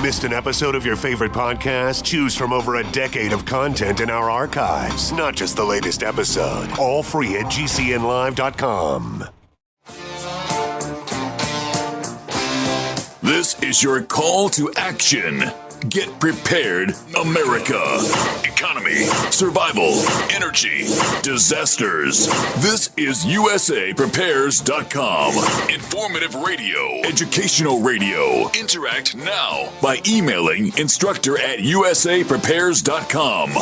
Missed an episode of your favorite podcast? Choose from over a decade of content in our archives, not just the latest episode. All free at GCNlive.com. This is your call to action. Get prepared, America. Economy, survival, energy, disasters. This is USAPrepares.com. Informative radio, educational radio. Interact now by emailing instructor@USAPrepares.com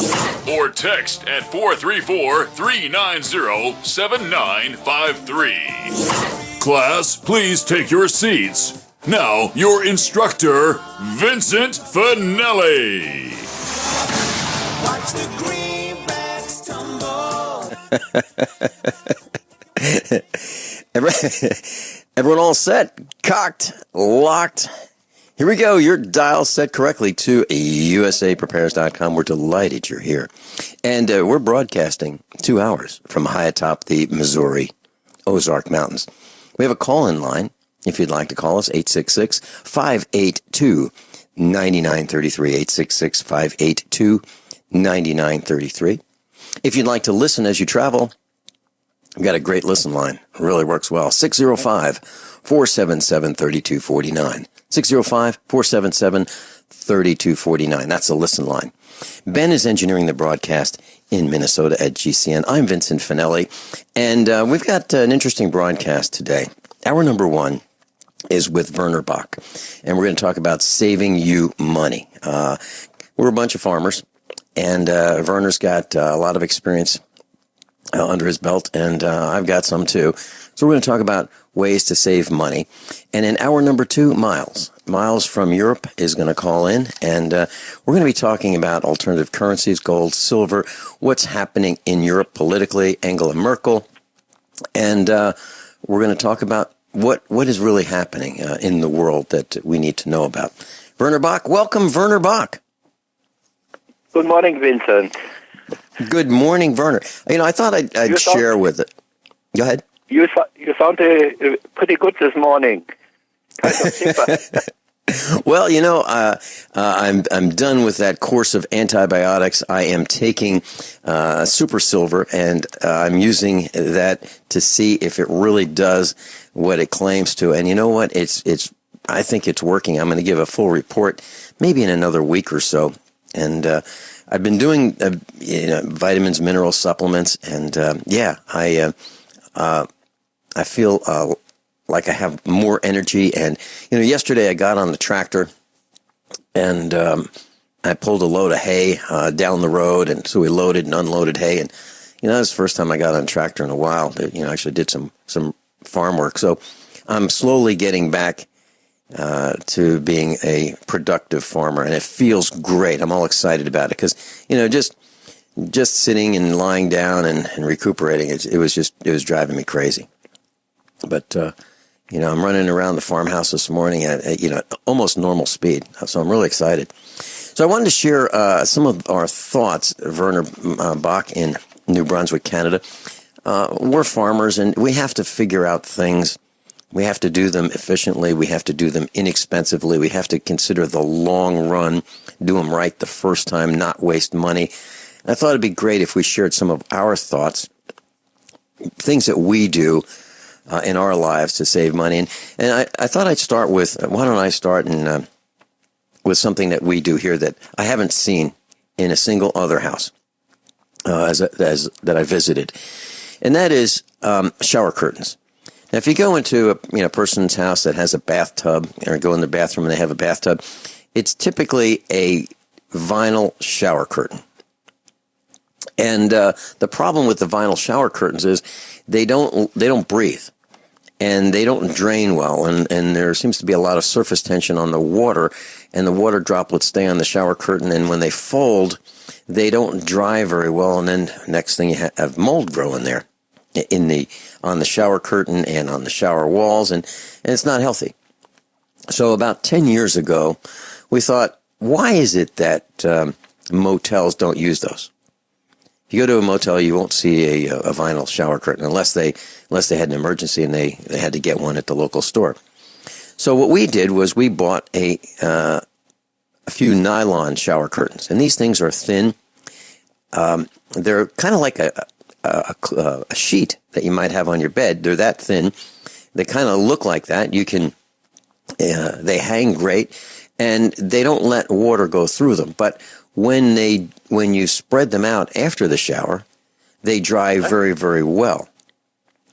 or text at 434-390-7953. Class, please take your seats. Now, your instructor, Vincent Finelli. Watch the greenbacks tumble. Everyone all set? Cocked? Locked? Here we go. Your dial set correctly to USAPrepares.com. We're delighted you're here. And we're broadcasting 2 hours from high atop the Missouri Ozark Mountains. We have a call-in line. If you'd like to call us, 866-582-9933, 866-582-9933. If you'd like to listen as you travel, we've got a great listen line. It really works well. 605-477-3249. 605-477-3249. That's the listen line. Ben is engineering the broadcast in Minnesota at GCN. I'm Vincent Finelli, and we've got an interesting broadcast today. Hour number 1 is with Werner Bock, and we're going to talk about saving you money. We're a bunch of farmers, and Werner's got a lot of experience under his belt, and I've got some too. So we're going to talk about ways to save money. And in hour number 2, Miles from Europe is going to call in, and we're going to be talking about alternative currencies, gold, silver, what's happening in Europe politically, Angela Merkel, and we're going to talk about what is really happening in the world that we need to know about. Werner Bock, welcome, Werner Bock. Good morning, Vincent. Good morning, Werner. You know, I thought I'd share with it. Go ahead. You sound pretty good this morning. Kind of chipper. Well, you know, I'm done with that course of antibiotics. I am taking Super Silver, and I'm using that to see if it really does what it claims to. And you know what? I think it's working. I'm going to give a full report maybe in another week or so. And I've been doing vitamins, mineral supplements, and I feel like I have more energy. And, you know, yesterday I got on the tractor and I pulled a load of hay down the road. And so we loaded and unloaded hay. And, you know, that was the first time I got on a tractor in a while. You know, I actually did some farm work. So I'm slowly getting back to being a productive farmer. And it feels great. I'm all excited about it because, you know, just sitting and lying down and recuperating, it was driving me crazy. But, you know, I'm running around the farmhouse this morning at almost normal speed. So I'm really excited. So I wanted to share some of our thoughts, Werner Bock in New Brunswick, Canada. We're farmers, and we have to figure out things. We have to do them efficiently. We have to do them inexpensively. We have to consider the long run, do them right the first time, not waste money. And I thought it'd be great if we shared some of our thoughts, things that we do in our lives to save money. And I thought I'd start with, why don't I start with something that we do here that I haven't seen in a single other house that I visited. And that is shower curtains. Now, if you go into a person's house that has a bathtub, or go in the bathroom and they have a bathtub, it's typically a vinyl shower curtain. And the problem with the vinyl shower curtains is they don't breathe, and they don't drain well, and there seems to be a lot of surface tension on the water, and the water droplets stay on the shower curtain, and when they fold, they don't dry very well, and then next thing you have mold growing there on the shower curtain and on the shower walls, and it's not healthy. So about 10 years ago, we thought, why is it that motels don't use those? If you go to a motel, you won't see a vinyl shower curtain unless they had an emergency and they had to get one at the local store. So what we did was we bought a few nylon shower curtains, and these things are thin. They're kind of like a sheet that you might have on your bed. They're that thin. They kind of look like that. You can, they hang great, and they don't let water go through them. But when you spread them out after the shower, they dry very, very well,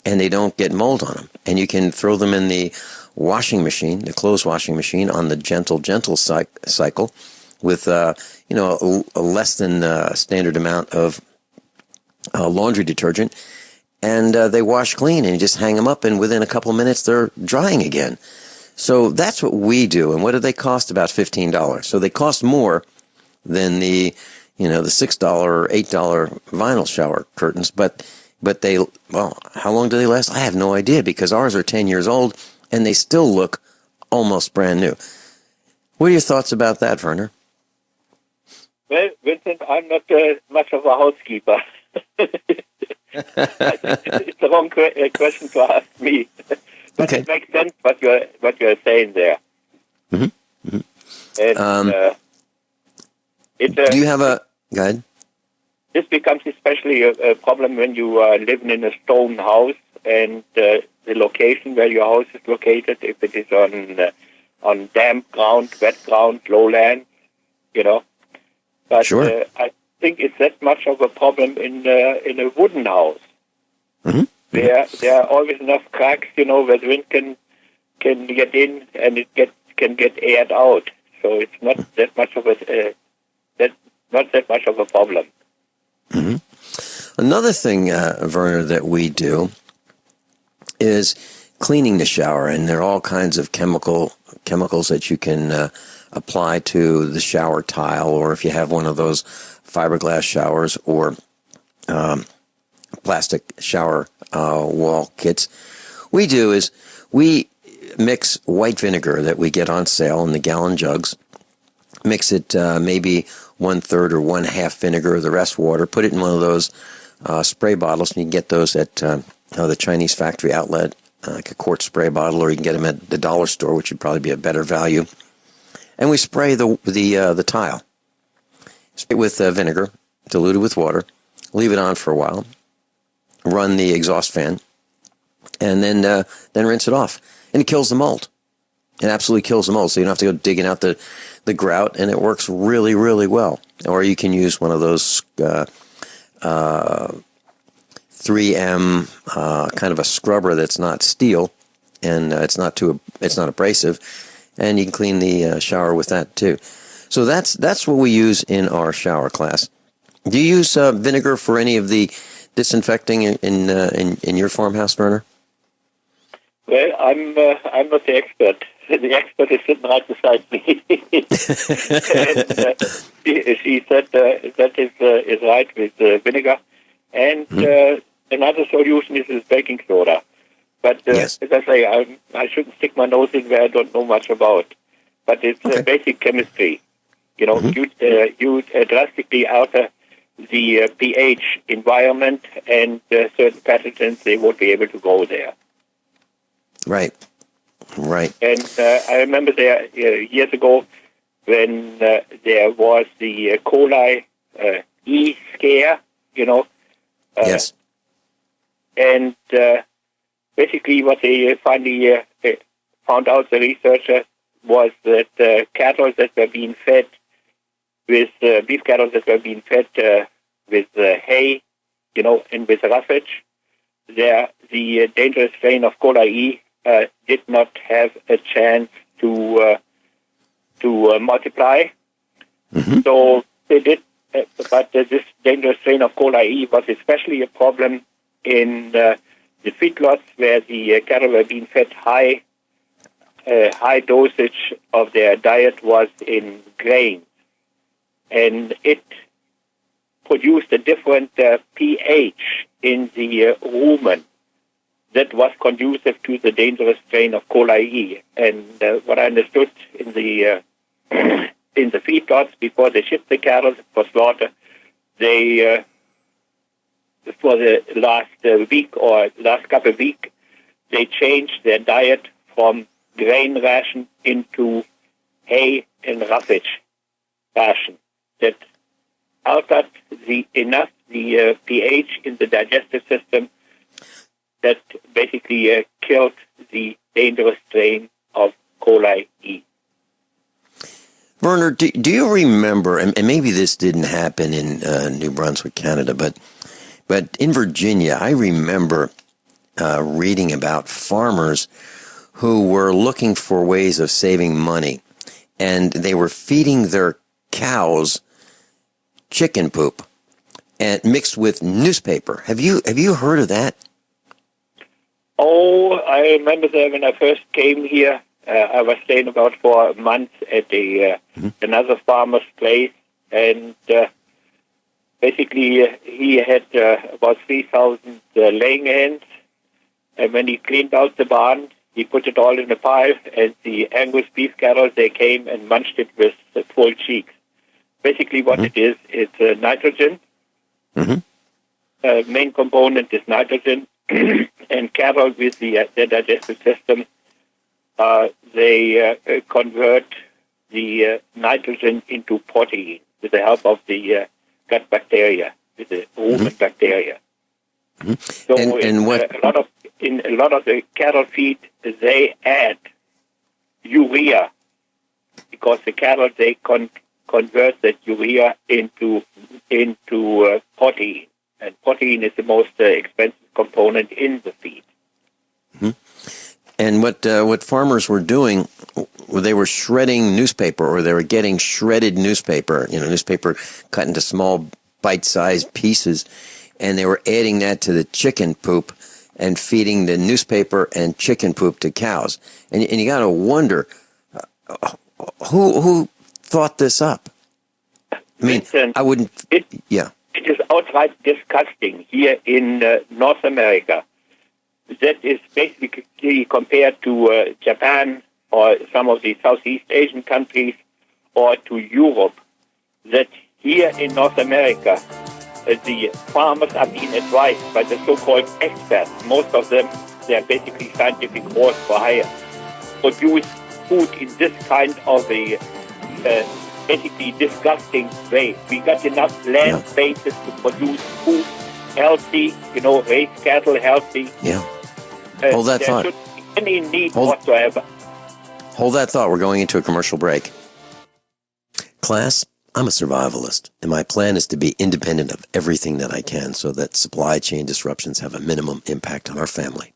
and they don't get mold on them. And you can throw them in the washing machine, the clothes washing machine, on the gentle cycle with a less than standard amount of laundry detergent, and they wash clean, and you just hang them up, and within a couple of minutes they're drying again. So that's what we do. And what do they cost? About $15. So they cost more than the $6 or $8 vinyl shower curtains, but they, well, how long do they last? I have no idea, because ours are 10 years old and they still look almost brand new. What are your thoughts about that, Werner? Well, Vincent, I'm not much of a housekeeper. It's the wrong question to ask me. But Okay. It makes sense what you're saying there. Mm-hmm. And Do you have a... Go ahead. this becomes especially a problem when you are living in a stone house, and the location where your house is located, if it is on damp ground, wet ground, lowland, But Sure. I think it's that much of a problem in a wooden house. Mm-hmm. There are always enough cracks, where the wind can get in and it can get aired out. So it's not that much of a problem. Mm-hmm. Another thing, Werner, that we do is cleaning the shower, and there are all kinds of chemicals that you can apply to the shower tile, or if you have one of those fiberglass showers or plastic shower wall kits. We do is we mix white vinegar that we get on sale in the gallon jugs, mix it maybe 1/3 or 1/2 vinegar, the rest water, put it in one of those spray bottles, and you can get those at the Chinese factory outlet, like a quart spray bottle, or you can get them at the dollar store, which would probably be a better value. And we spray the tile. Spray it with vinegar, diluted with water, leave it on for a while, run the exhaust fan, and then rinse it off. And it kills the mold. It absolutely kills the mold, so you don't have to go digging out the grout, and it works really, really well. Or you can use one of those 3M kind of a scrubber that's not steel, and it's not abrasive, and you can clean the shower with that too. So that's what we use in our shower class. Do you use vinegar for any of the disinfecting in your farmhouse, Werner? Well, I'm not the expert. The expert is sitting right beside me. And, she said that is right with vinegar. And another solution is baking soda. But Yes. as I say, I shouldn't stick my nose in where I don't know much about. But it's basic chemistry. You drastically alter the pH environment, and certain pathogens, they won't be able to go there. Right. And I remember there years ago when there was the coli E scare, Yes. And basically what they finally found out, the researchers, was that cattle that were being fed with beef cattle that were being fed with hay, and with roughage, the dangerous strain of coli E did not have a chance to multiply. Mm-hmm. So they did, but this dangerous strain of coli E was especially a problem in the feedlots where the cattle were being fed high dosage of their diet was in grain, and it produced a different pH in the rumen that was conducive to the dangerous strain of coli E. And what I understood in the feedlots before they shipped the cattle for slaughter, they for the last week or last couple of weeks, they changed their diet from grain ration into hay and roughage. fashion that altered the pH in the digestive system that basically killed the dangerous strain of coli E. Werner, do you remember, and maybe this didn't happen in New Brunswick, Canada, but in Virginia, I remember reading about farmers who were looking for ways of saving money, and they were feeding their cows chicken poop and mixed with newspaper. Have you heard of that? Oh, I remember that when I first came here. I was staying about 4 months at another farmer's place, and basically he had about 3,000 laying hens, and when he cleaned out the barn, he put it all in a pile, and the Angus beef cattle, they came and munched it with full cheeks. Basically what it is, it's nitrogen. Main component is nitrogen, and cattle with their digestive system, they convert the nitrogen into protein with the help of the gut bacteria, with the rumen bacteria. So in a lot of the cattle feed, they add urea because the cattle they convert that urea into protein, and protein is the most expensive component in the feed. And what farmers were doing, they were shredding newspaper, or they were getting shredded newspaper, newspaper cut into small bite-sized pieces, and they were adding that to the chicken poop and feeding the newspaper and chicken poop to cows. And you got to wonder, who thought this up? I mean, Vincent, I wouldn't. It is outright disgusting here in North America. That is basically compared to Japan or some of the Southeast Asian countries or to Europe, that here in North America, the farmers are being advised by the so-called experts. Most of them, they are basically scientific horse for hire. Produce food in this kind of a basically disgusting way. We got enough land spaces to produce food, healthy, raise cattle healthy. Yeah. Hold that thought. There shouldn't be any need whatsoever. Hold that thought. We're going into a commercial break. Class, I'm a survivalist, and my plan is to be independent of everything that I can so that supply chain disruptions have a minimum impact on our family.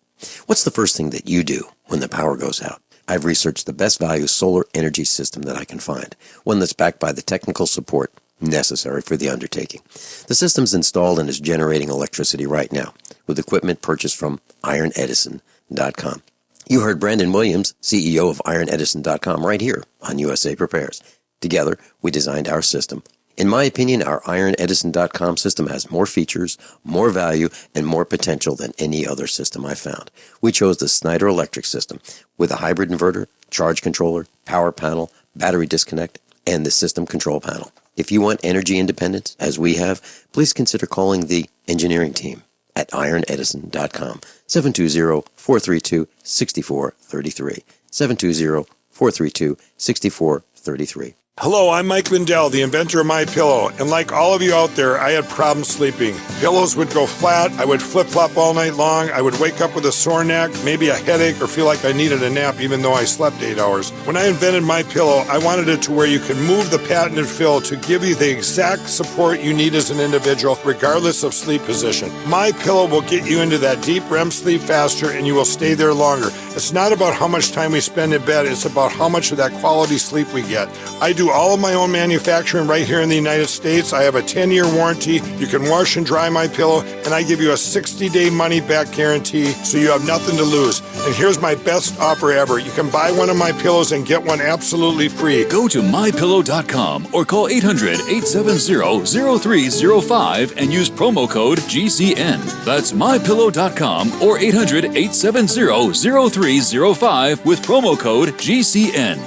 What's the first thing that you do when the power goes out? I've researched the best value solar energy system that I can find, one that's backed by the technical support necessary for the undertaking. The system's installed and is generating electricity right now with equipment purchased from ironedison.com. You heard Brandon Williams, CEO of ironedison.com, right here on USA Prepares. Together, we designed our system. In my opinion, our ironedison.com system has more features, more value, and more potential than any other system I've found. We chose the Snyder Electric system with a hybrid inverter, charge controller, power panel, battery disconnect, and the system control panel. If you want energy independence, as we have, please consider calling the engineering team at ironedison.com, 720-432-6433, 720-432-6433. Hello, I'm Mike Lindell, the inventor of MyPillow, and like all of you out there, I had problems sleeping. Pillows would go flat, I would flip-flop all night long, I would wake up with a sore neck, maybe a headache, or feel like I needed a nap even though I slept 8 hours. When I invented MyPillow, I wanted it to where you can move the patented fill to give you the exact support you need as an individual, regardless of sleep position. MyPillow will get you into that deep REM sleep faster, and you will stay there longer. It's not about how much time we spend in bed, it's about how much of that quality sleep we get. I do all of my own manufacturing right here in the United States. I have a 10-year warranty. You can wash and dry my pillow, and I give you a 60-day money-back guarantee, so you have nothing to lose. And here's my best offer ever. You can buy one of my pillows and get one absolutely free. Go to mypillow.com or call 800-870-0305 and use promo code GCN. That's mypillow.com or 800-870-0305 with promo code GCN.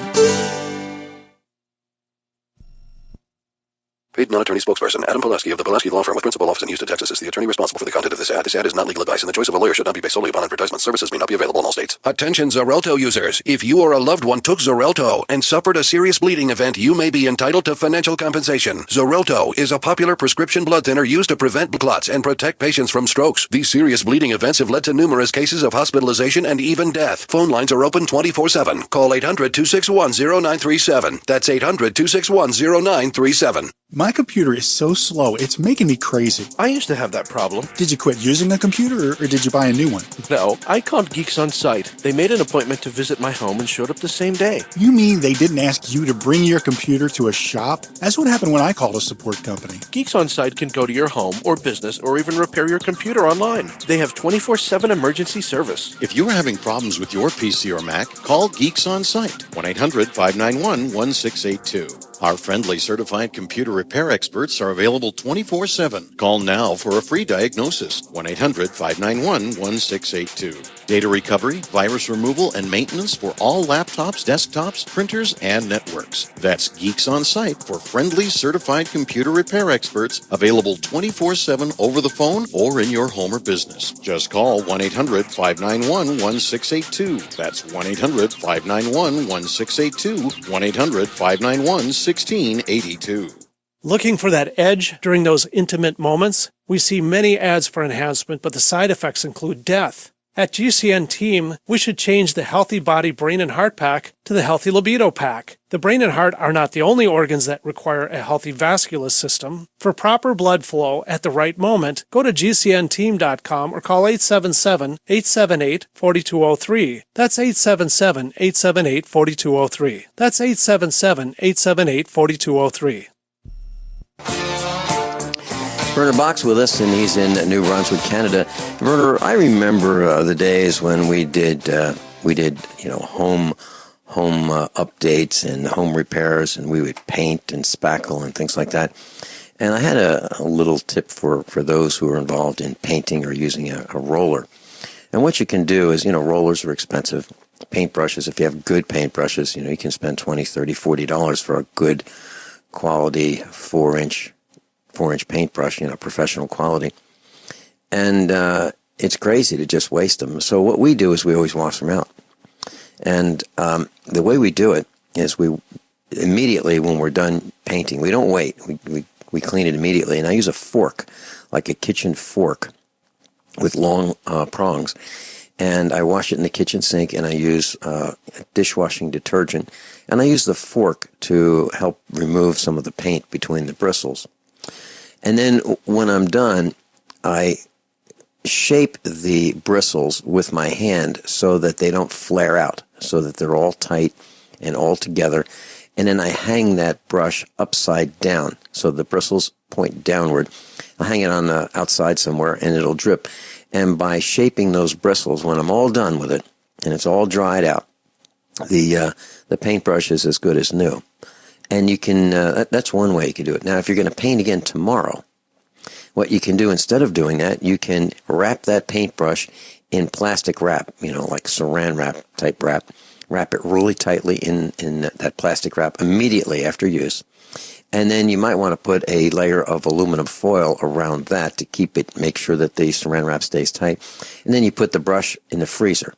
Paid non-attorney spokesperson Adam Pulaski of the Pulaski Law Firm with principal office in Houston, Texas is the attorney responsible for the content of this ad. This ad is not legal advice, and the choice of a lawyer should not be based solely upon advertisement. Services may not be available in all states. Attention Xarelto users. If you or a loved one took Xarelto and suffered a serious bleeding event, you may be entitled to financial compensation. Xarelto is a popular prescription blood thinner used to prevent blood clots and protect patients from strokes. These serious bleeding events have led to numerous cases of hospitalization and even death. Phone lines are open 24/7. Call 800-261-0937. That's 800-261-0937. My computer is so slow, it's making me crazy. I used to have that problem. Did you quit using a computer, or did you buy a new one? No, I called Geeks On Site. They made an appointment to visit my home and showed up the same day. You mean they didn't ask you to bring your computer to a shop? That's what happened when I called a support company. Geeks On Site can go to your home or business or even repair your computer online. They have 24/7 emergency service. If you are having problems with your PC or Mac, call Geeks On Site, 1-800-591-1682. Our friendly certified computer repair experts are available 24/7. Call now for a free diagnosis, 1-800-591-1682. Data recovery, virus removal, and maintenance for all laptops, desktops, printers, and networks. That's Geeks On Site for friendly certified computer repair experts, available 24/7 over the phone or in your home or business. Just call 1-800-591-1682. That's 1-800-591-1682, 1-800-591-1682. 1682. Looking for that edge during those intimate moments? We see many ads for enhancement, but the side effects include death. At GCN Team, we should change the Healthy Body, Brain, and Heart Pack to the Healthy Libido Pack. The brain and heart are not the only organs that require a healthy vascular system. For proper blood flow at the right moment, go to gcnteam.com or call 877-878-4203. That's 877-878-4203. That's 877-878-4203. Werner Bock's with us, and he's in New Brunswick, Canada. Werner, I remember the days when we did home updates and home repairs, and we would paint and spackle and things like that. And I had a little tip for those who are involved in painting or using a roller. And what you can do is, rollers are expensive. Paintbrushes, if you have good paintbrushes, you can spend $20, $30, $40 for a good quality 4-inch paintbrush, professional quality. And it's crazy to just waste them. So what we do is we always wash them out. And the way we do it is we immediately, when we're done painting, we don't wait. We clean it immediately. And I use a fork, like a kitchen fork with long prongs. And I wash it in the kitchen sink, and I use dishwashing detergent. And I use the fork to help remove some of the paint between the bristles. And then when I'm done, I shape the bristles with my hand so that they don't flare out, so that they're all tight and all together. And then I hang that brush upside down so the bristles point downward. I'll hang it on the outside somewhere, and it'll drip. And by shaping those bristles, when I'm all done with it and it's all dried out, the paintbrush is as good as new. And you can, that's one way you can do it. Now, if you're going to paint again tomorrow, what you can do instead of doing that, you can wrap that paintbrush in plastic wrap, like saran wrap type wrap. Wrap it really tightly in that plastic wrap immediately after use. And then you might want to put a layer of aluminum foil around that to make sure that the saran wrap stays tight. And then you put the brush in the freezer.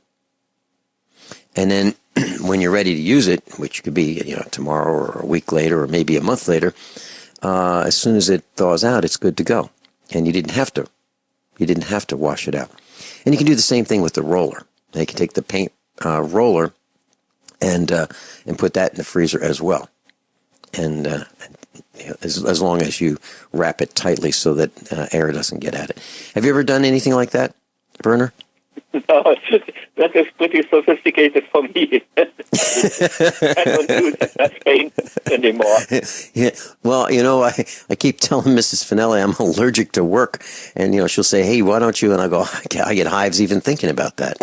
And then when you're ready to use it, which could be tomorrow or a week later or maybe a month later, as soon as it thaws out, it's good to go, and you didn't have to wash it out. And you can do the same thing with the roller. Now you can take the paint roller and put that in the freezer as well, and as long as you wrap it tightly so that air doesn't get at it. Have you ever done anything like that, Werner? No, that is pretty sophisticated for me. I don't use that paint anymore. Yeah. Well, I keep telling Mrs. Finelli I'm allergic to work, and she'll say, "Hey, why don't you?" And I go, "I get hives even thinking about that."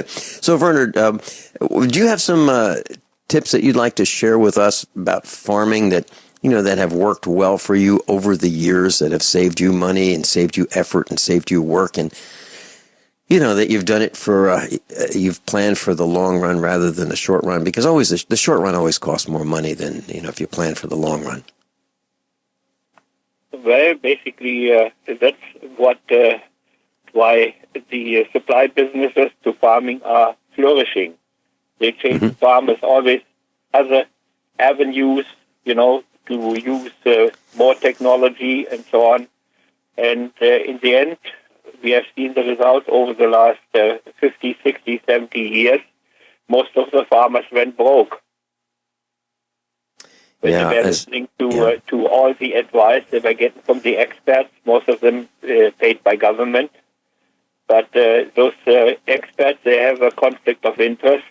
So, Werner, do you have some tips that you'd like to share with us about farming that have worked well for you over the years, that have saved you money and saved you effort and saved you work, and that you've done it for, you've planned for the long run rather than the short run, because always the short run always costs more money than, if you plan for the long run. Well, basically, that's why the supply businesses to farming are flourishing. They change farmers always other avenues, to use more technology and so on. And in the end, we have seen the result over the last 50, 60, 70 years. Most of the farmers went broke. When they were listening to all the advice they were getting from the experts, most of them paid by government. But those experts, they have a conflict of interest,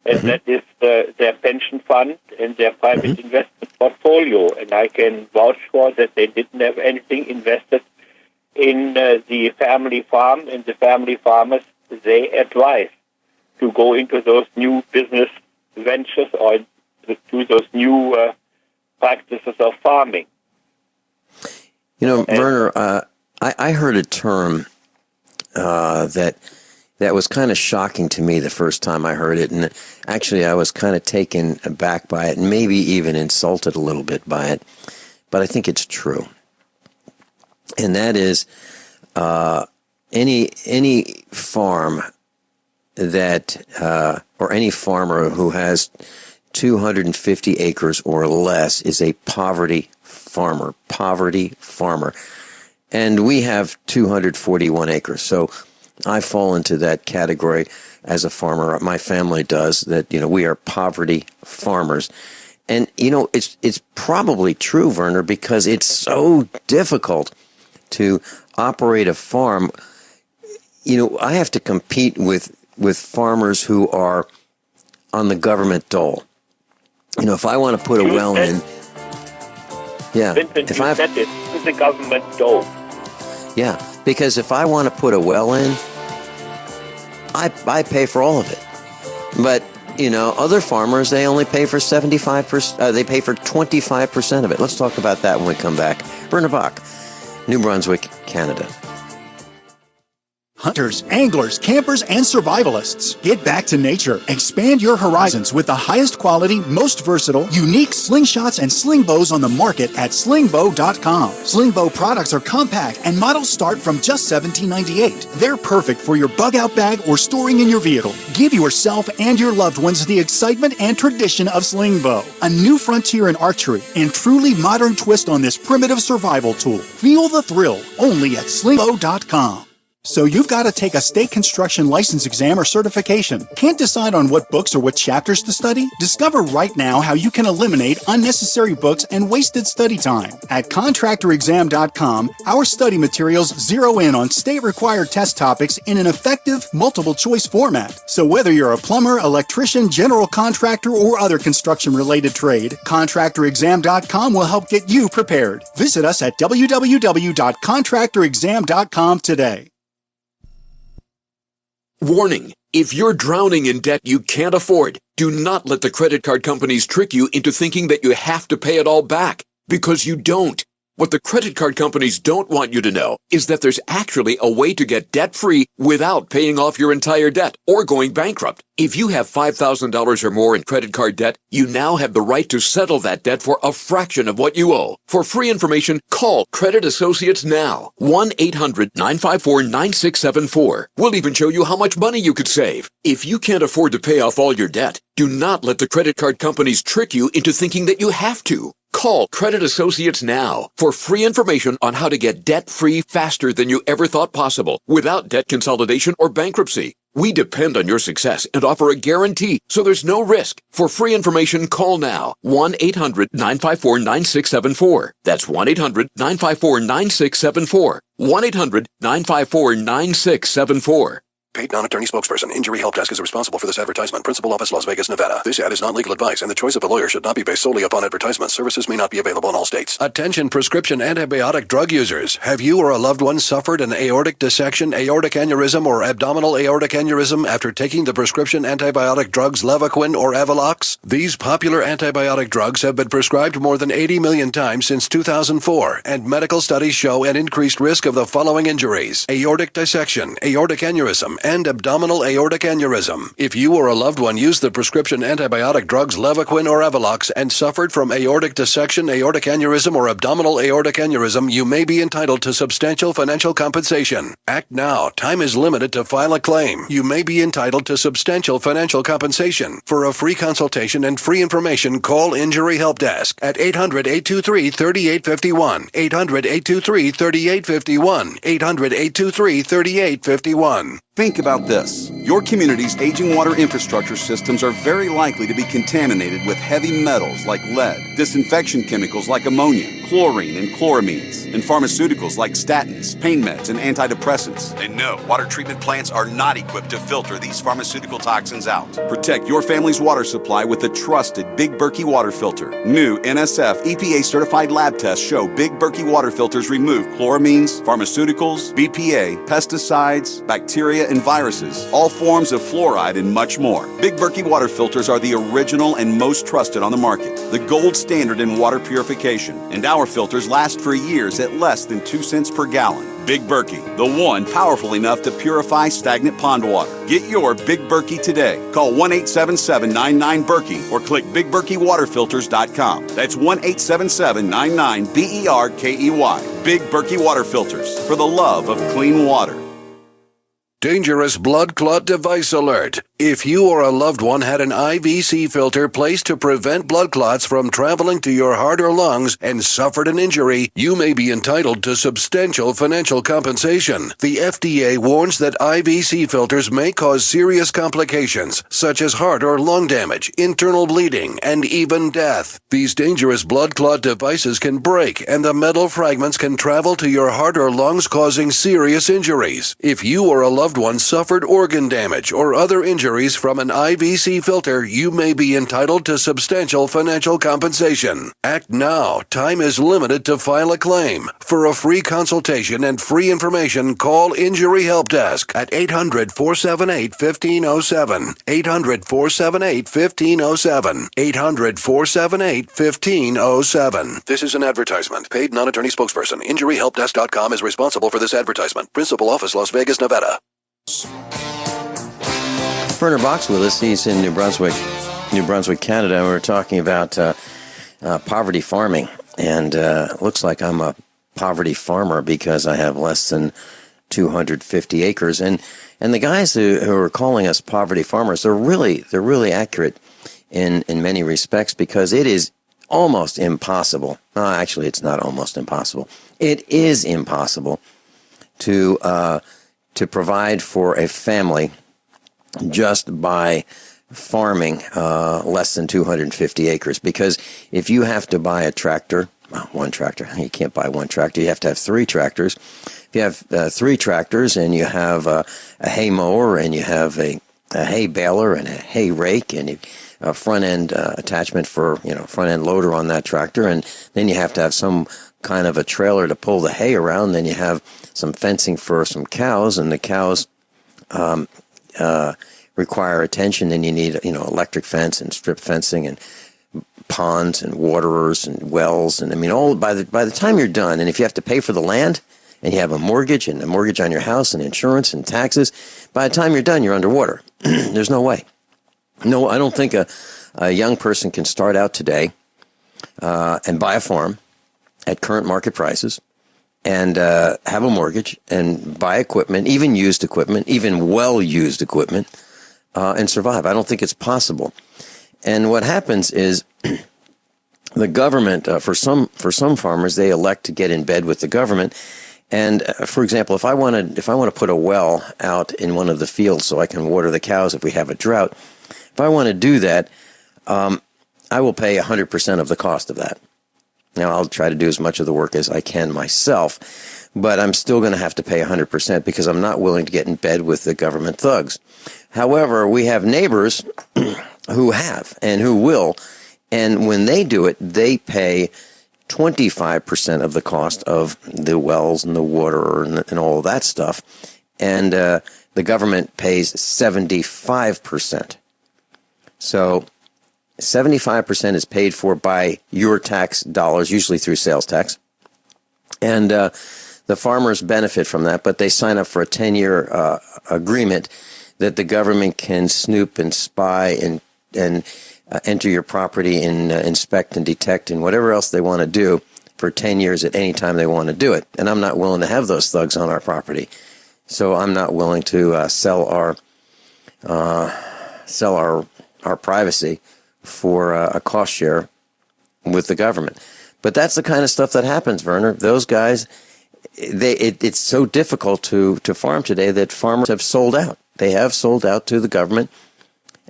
and that is their pension fund and their private investment portfolio. And I can vouch for that they didn't have anything invested in the family farm, and the family farmers, they advise to go into those new business ventures or to those new practices of farming. Werner, I heard a term that was kind of shocking to me the first time I heard it, and actually I was kind of taken aback by it and maybe even insulted a little bit by it, but I think it's true. And that is any farm that or any farmer who has 250 acres or less is a poverty farmer. And we have 241 acres, so I fall into that category as a farmer. My family does, that we are poverty farmers. And it's probably true, Werner, because it's so difficult to operate a farm. I have to compete with farmers who are on the government dole. If I want to put a well in, Vincent, if I said it, the government dole. Yeah, because if I want to put a well in, I pay for all of it. But other farmers, they only pay for 75%. They pay for 25% of it. Let's talk about that when we come back. Werner Bock, New Brunswick, Canada. Hunters, anglers, campers, and survivalists. Get back to nature. Expand your horizons with the highest quality, most versatile, unique slingshots and sling bows on the market at slingbow.com. Slingbow products are compact and models start from just $17.98. They're perfect for your bug-out bag or storing in your vehicle. Give yourself and your loved ones the excitement and tradition of slingbow, a new frontier in archery and truly modern twist on this primitive survival tool. Feel the thrill only at slingbow.com. So you've got to take a state construction license exam or certification. Can't decide on what books or what chapters to study? Discover right now how you can eliminate unnecessary books and wasted study time. At contractorexam.com, our study materials zero in on state-required test topics in an effective, multiple-choice format. So whether you're a plumber, electrician, general contractor, or other construction-related trade, contractorexam.com will help get you prepared. Visit us at www.contractorexam.com today. Warning, if you're drowning in debt you can't afford, do not let the credit card companies trick you into thinking that you have to pay it all back, because you don't. What the credit card companies don't want you to know is that there's actually a way to get debt-free without paying off your entire debt or going bankrupt. If you have $5,000 or more in credit card debt, you now have the right to settle that debt for a fraction of what you owe. For free information, call Credit Associates now. 1-800-954-9674. We'll even show you how much money you could save. If you can't afford to pay off all your debt, do not let the credit card companies trick you into thinking that you have to. Call Credit Associates now for free information on how to get debt-free faster than you ever thought possible without debt consolidation or bankruptcy. We depend on your success and offer a guarantee, so there's no risk. For free information, call now. 1-800-954-9674. That's 1-800-954-9674. 1-800-954-9674. Paid non-attorney spokesperson. Injury Help Desk is responsible for this advertisement. Principal office, Las Vegas, Nevada. This ad is not legal advice, and the choice of a lawyer should not be based solely upon advertisement. Services may not be available in all states. Attention prescription antibiotic drug users. Have you or a loved one suffered an aortic dissection, aortic aneurysm, or abdominal aortic aneurysm after taking the prescription antibiotic drugs Levaquin or Avelox? These popular antibiotic drugs have been prescribed more than 80 million times since 2004, and medical studies show an increased risk of the following injuries: aortic dissection, aortic aneurysm, and abdominal aortic aneurysm. If you or a loved one used the prescription antibiotic drugs Levaquin or Avelox and suffered from aortic dissection, aortic aneurysm, or abdominal aortic aneurysm, you may be entitled to substantial financial compensation. Act now. Time is limited to file a claim. You may be entitled to substantial financial compensation. For a free consultation and free information, call Injury Help Desk at 800-823-3851, 800-823-3851, 800-823-3851. Think about this. Your community's aging water infrastructure systems are very likely to be contaminated with heavy metals like lead, disinfection chemicals like ammonia, chlorine and chloramines, and pharmaceuticals like statins, pain meds, and antidepressants. And no, water treatment plants are not equipped to filter these pharmaceutical toxins out. Protect your family's water supply with the trusted Big Berkey water filter. New NSF EPA-certified lab tests show Big Berkey water filters remove chloramines, pharmaceuticals, BPA, pesticides, bacteria, and viruses, all forms of fluoride, and much more. Big Berkey water filters are the original and most trusted on the market, the gold standard in water purification, and our filters last for years at less than 2 cents per gallon. Big Berkey, the one powerful enough to purify stagnant pond water. Get your Big Berkey today. Call 1-877-99-BERKEY or click BigBerkeyWaterFilters.com. That's 1-877-99-BERKEY. Big Berkey Water Filters, for the love of clean water. Dangerous blood clot device alert. If you or a loved one had an IVC filter placed to prevent blood clots from traveling to your heart or lungs and suffered an injury, you may be entitled to substantial financial compensation. The FDA warns that IVC filters may cause serious complications, such as heart or lung damage, internal bleeding, and even death. These dangerous blood clot devices can break, and the metal fragments can travel to your heart or lungs, causing serious injuries. If you or a loved one suffered organ damage or other injuries from an IVC filter, you may be entitled to substantial financial compensation. Act now. Time is limited to file a claim. For a free consultation and free information, call Injury Help Desk at 800-478-1507, 800-478-1507, 800-478-1507. This is an advertisement. Paid non-attorney spokesperson. InjuryHelpDesk.com is responsible for this advertisement. Principal office, Las Vegas, Nevada. Werner Bock's with us. He's in New Brunswick, Canada. And we were talking about poverty farming. And it looks like I'm a poverty farmer because I have less than 250 acres. And the guys who are calling us poverty farmers, they're really accurate in many respects, because it is almost impossible. Actually, it's not almost impossible. It is impossible to provide for a family just by farming less than 250 acres. Because if you have to buy a tractor, one tractor, you can't buy one tractor, you have to have 3 tractors. If you have 3 tractors and you have a hay mower and you have a hay baler and a hay rake and a front end attachment for, front end loader on that tractor, and then you have to have some kind of a trailer to pull the hay around, then you have some fencing for some cows, and the cows require attention, and you need, electric fence and strip fencing and ponds and waterers and wells, and all by the time you're done, and if you have to pay for the land and you have a mortgage and a mortgage on your house and insurance and taxes, by the time you're done, you're underwater. There's no way. No, I don't think a young person can start out today and buy a farm at current market prices and have a mortgage and buy equipment, even used equipment, even well-used equipment, and survive. I don't think it's possible. And what happens is the government, for some farmers, they elect to get in bed with the government. And for example, if I want to put a well out in one of the fields so I can water the cows if we have a drought, if I want to do that, I will pay 100% of the cost of that. Now, I'll try to do as much of the work as I can myself, but I'm still going to have to pay 100% because I'm not willing to get in bed with the government thugs. However, we have neighbors who have and who will, and when they do it, they pay 25% of the cost of the wells and the water and all of that stuff, and the government pays 75%. So 75% is paid for by your tax dollars, usually through sales tax, and the farmers benefit from that, but they sign up for a 10-year agreement that the government can snoop and spy and enter your property and inspect and detect and whatever else they want to do for 10 years at any time they want to do it. And I'm not willing to have those thugs on our property. So I'm not willing to sell our privacy for a cost share with the government. But that's the kind of stuff that happens, Werner. Those guys, it's so difficult to farm today that farmers have sold out. They have sold out to the government.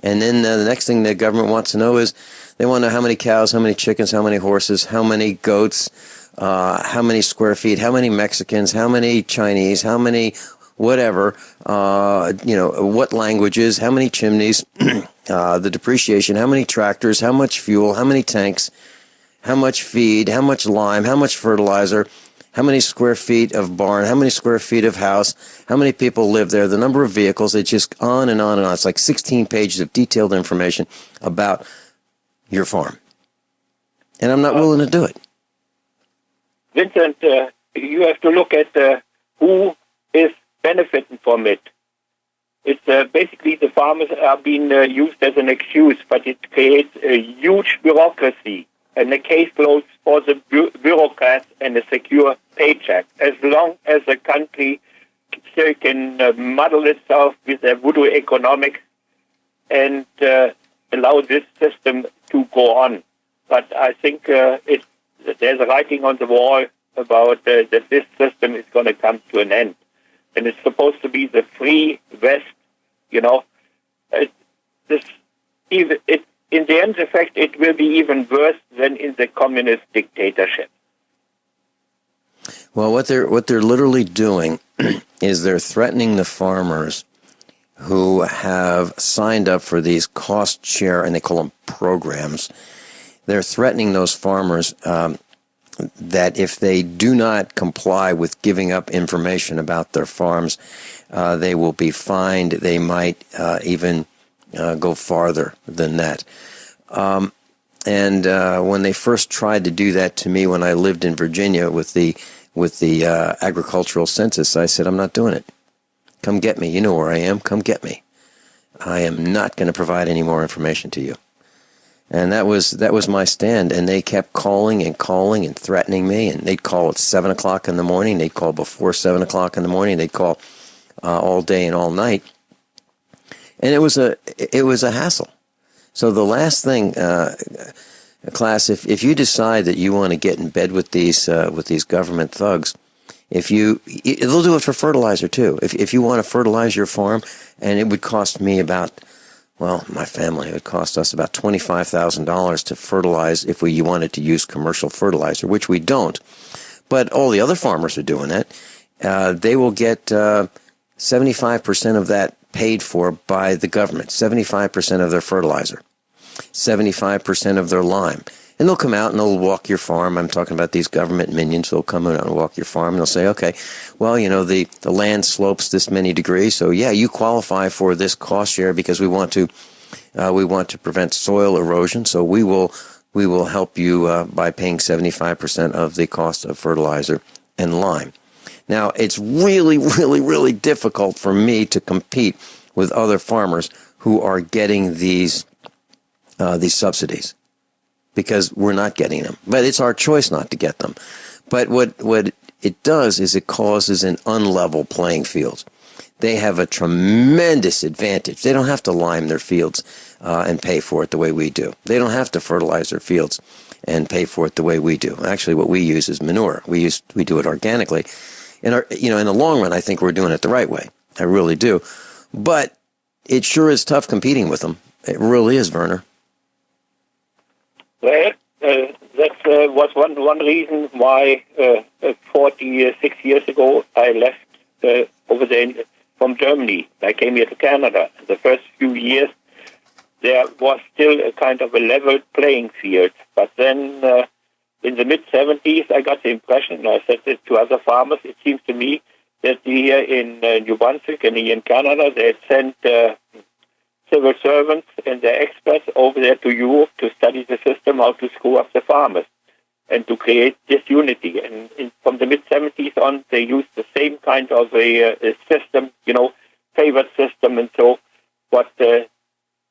And then the next thing the government wants to know is they want to know how many cows, how many chickens, how many horses, how many goats, how many square feet, how many Mexicans, how many Chinese, how many whatever, what languages, how many chimneys, the depreciation, how many tractors, how much fuel, how many tanks, how much feed, how much lime, how much fertilizer, how many square feet of barn, how many square feet of house, how many people live there, the number of vehicles. It's just on and on and on. It's like 16 pages of detailed information about your farm. And I'm not willing to do it. Vincent, you have to look at who is benefiting from it. It's basically the farmers are being used as an excuse, but it creates a huge bureaucracy and a caseload for the bureaucrats and a secure paycheck. As long as the country still can muddle itself with their voodoo economics and allow this system to go on. But I think there's a writing on the wall about that this system is going to come to an end. And it's supposed to be the free West, in the end effect, it will be even worse than in the communist dictatorship. Well, what they're literally doing is they're threatening the farmers who have signed up for these cost share, and they call them programs. They're threatening those farmers that if they do not comply with giving up information about their farms, they will be fined. They might even go farther than that. And when they first tried to do that to me when I lived in Virginia with the agricultural census, I said, I'm not doing it. Come get me. You know where I am. Come get me. I am not going to provide any more information to you. And that was my stand. And they kept calling and threatening me. And they'd call at 7 o'clock in the morning. They'd call before 7 o'clock in the morning. They'd call all day and all night. And it was a hassle. So the last thing, class, if you decide that you want to get in bed with these government thugs, they'll do it for fertilizer too. If you want to fertilize your farm, and it would cost me my family, it would cost us about $25,000 to fertilize if you wanted to use commercial fertilizer, which we don't. But all the other farmers are doing it. They will get 75% of that paid for by the government, 75% of their fertilizer, 75% of their lime. And they'll come out and they'll walk your farm. I'm talking about these government minions. They'll come out and walk your farm and they'll say, okay, well, the land slopes this many degrees, so yeah, you qualify for this cost share because we want to prevent soil erosion, so we will help you by paying 75% of the cost of fertilizer and lime. Now, it's really, really, really difficult for me to compete with other farmers who are getting these subsidies because we're not getting them. But it's our choice not to get them. But what it does is it causes an unlevel playing field. They have a tremendous advantage. They don't have to lime their fields and pay for it the way we do. They don't have to fertilize their fields and pay for it the way we do. Actually, what we use is manure. We do it organically. In the long run, I think we're doing it the right way. I really do. But it sure is tough competing with them. It really is, Werner. Well, that's was one reason why 46 years ago I left over there from Germany. I came here to Canada. The first few years there was still a kind of a level playing field. But then in the mid-70s I got the impression, I said it to other farmers, it seems to me that here in New Brunswick and here in Canada they had sent civil servants and their experts over there to Europe to study the system, how to screw up the farmers and to create disunity. And from the mid-70s on, they used the same kind of a system, favored system, and so what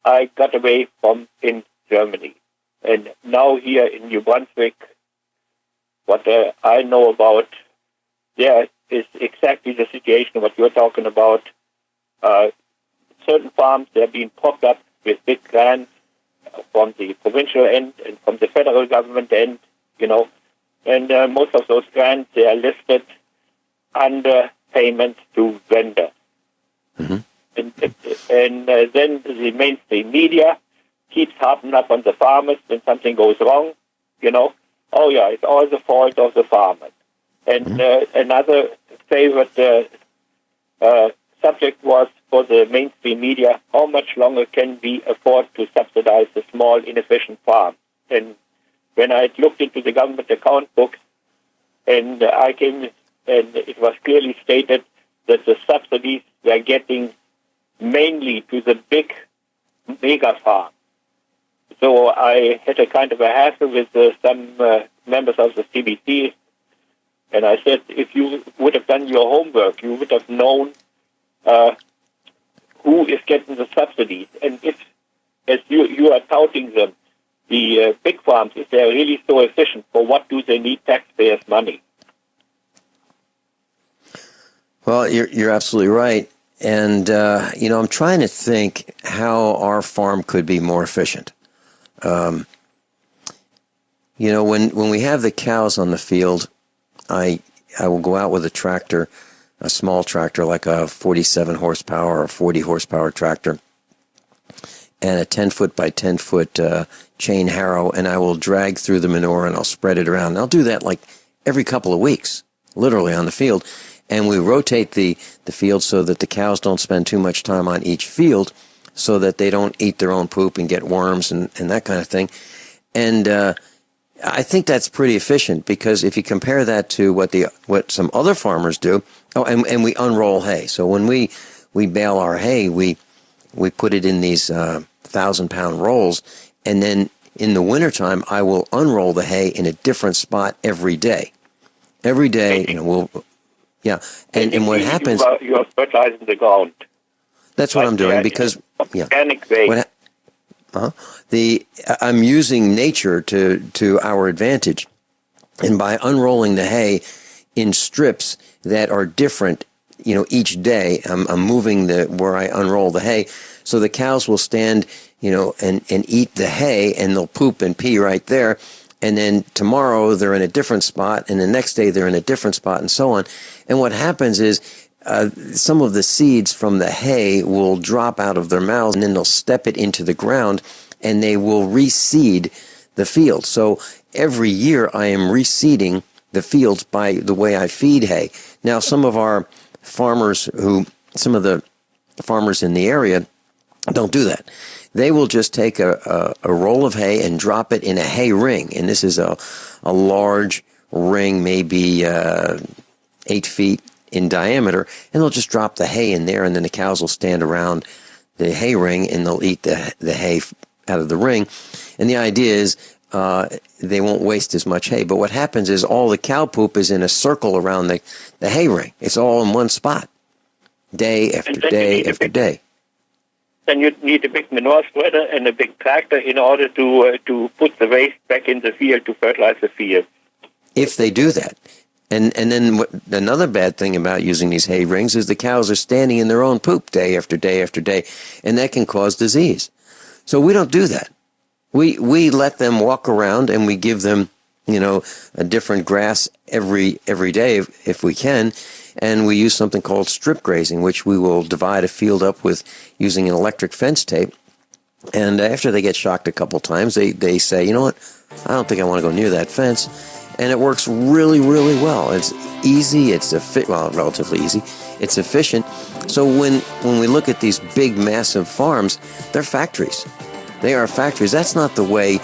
I got away from in Germany. And now here in New Brunswick, what I know about there is exactly the situation, what you're talking about. Certain farms, they're being propped up with big grants from the provincial end and from the federal government end, and most of those grants, they are listed under payments to vendors. Mm-hmm. And then the mainstream media keeps harping up on the farmers when something goes wrong, oh yeah, it's all the fault of the farmers. And another favorite subject was for the mainstream media, how much longer can we afford to subsidize the small, inefficient farm? And when I looked into the government account books, and I came, and it was clearly stated that the subsidies were getting mainly to the big mega farm. So I had a kind of a hassle with some members of the CBC, and I said, if you would have done your homework, you would have known who is getting the subsidies. And if, as you are touting them, the big farms, if they're really so efficient, for what do they need taxpayers' money? Well, you're absolutely right. And, I'm trying to think how our farm could be more efficient. When we have the cows on the field, I will go out with a tractor, a small tractor like a 47 horsepower or 40 horsepower tractor, and a 10-foot by 10-foot chain harrow, and I will drag through the manure and I'll spread it around. And I'll do that like every couple of weeks, literally on the field. And we rotate the field so that the cows don't spend too much time on each field, so that they don't eat their own poop and get worms and that kind of thing. And I think that's pretty efficient, because if you compare that to what some other farmers do, and we unroll hay. So when we bale our hay, we put it in these 1,000-pound rolls, and then in the wintertime, I will unroll the hay in a different spot every day. Every day, yeah. And what happens? You are fertilizing the ground. That's what I'm doing, because organic way. I'm using nature to our advantage, and by unrolling the hay in strips that are different, each day, I'm moving where I unroll the hay, so the cows will stand, and eat the hay, and they'll poop and pee right there. And then tomorrow they're in a different spot, and the next day they're in a different spot, and so on. And what happens is some of the seeds from the hay will drop out of their mouths, and then they'll step it into the ground, and they will reseed the field. So every year I am reseeding the fields by the way I feed hay. Now, some of the farmers in the area don't do that. They will just take a roll of hay and drop it in a hay ring. And this is a large ring, maybe 8 feet in diameter. And they'll just drop the hay in there, and then the cows will stand around the hay ring, and they'll eat the hay out of the ring. And the idea is they won't waste as much hay. But what happens is all the cow poop is in a circle around the hay ring. It's all in one spot, day after day after day. Then you need a big manure spreader and a big tractor in order to put the waste back in the field to fertilize the field. If they do that. And then another bad thing about using these hay rings is the cows are standing in their own poop day after day after day, and that can cause disease. So we don't do that. We let them walk around, and we give them, a different grass every day if we can. And we use something called strip grazing, which we will divide a field up with using an electric fence tape. And after they get shocked a couple times, they say, you know what, I don't think I want to go near that fence. And it works really, really well. It's easy. It's relatively easy. It's efficient. So when we look at these big, massive farms, they're factories. They are factories. That's not the way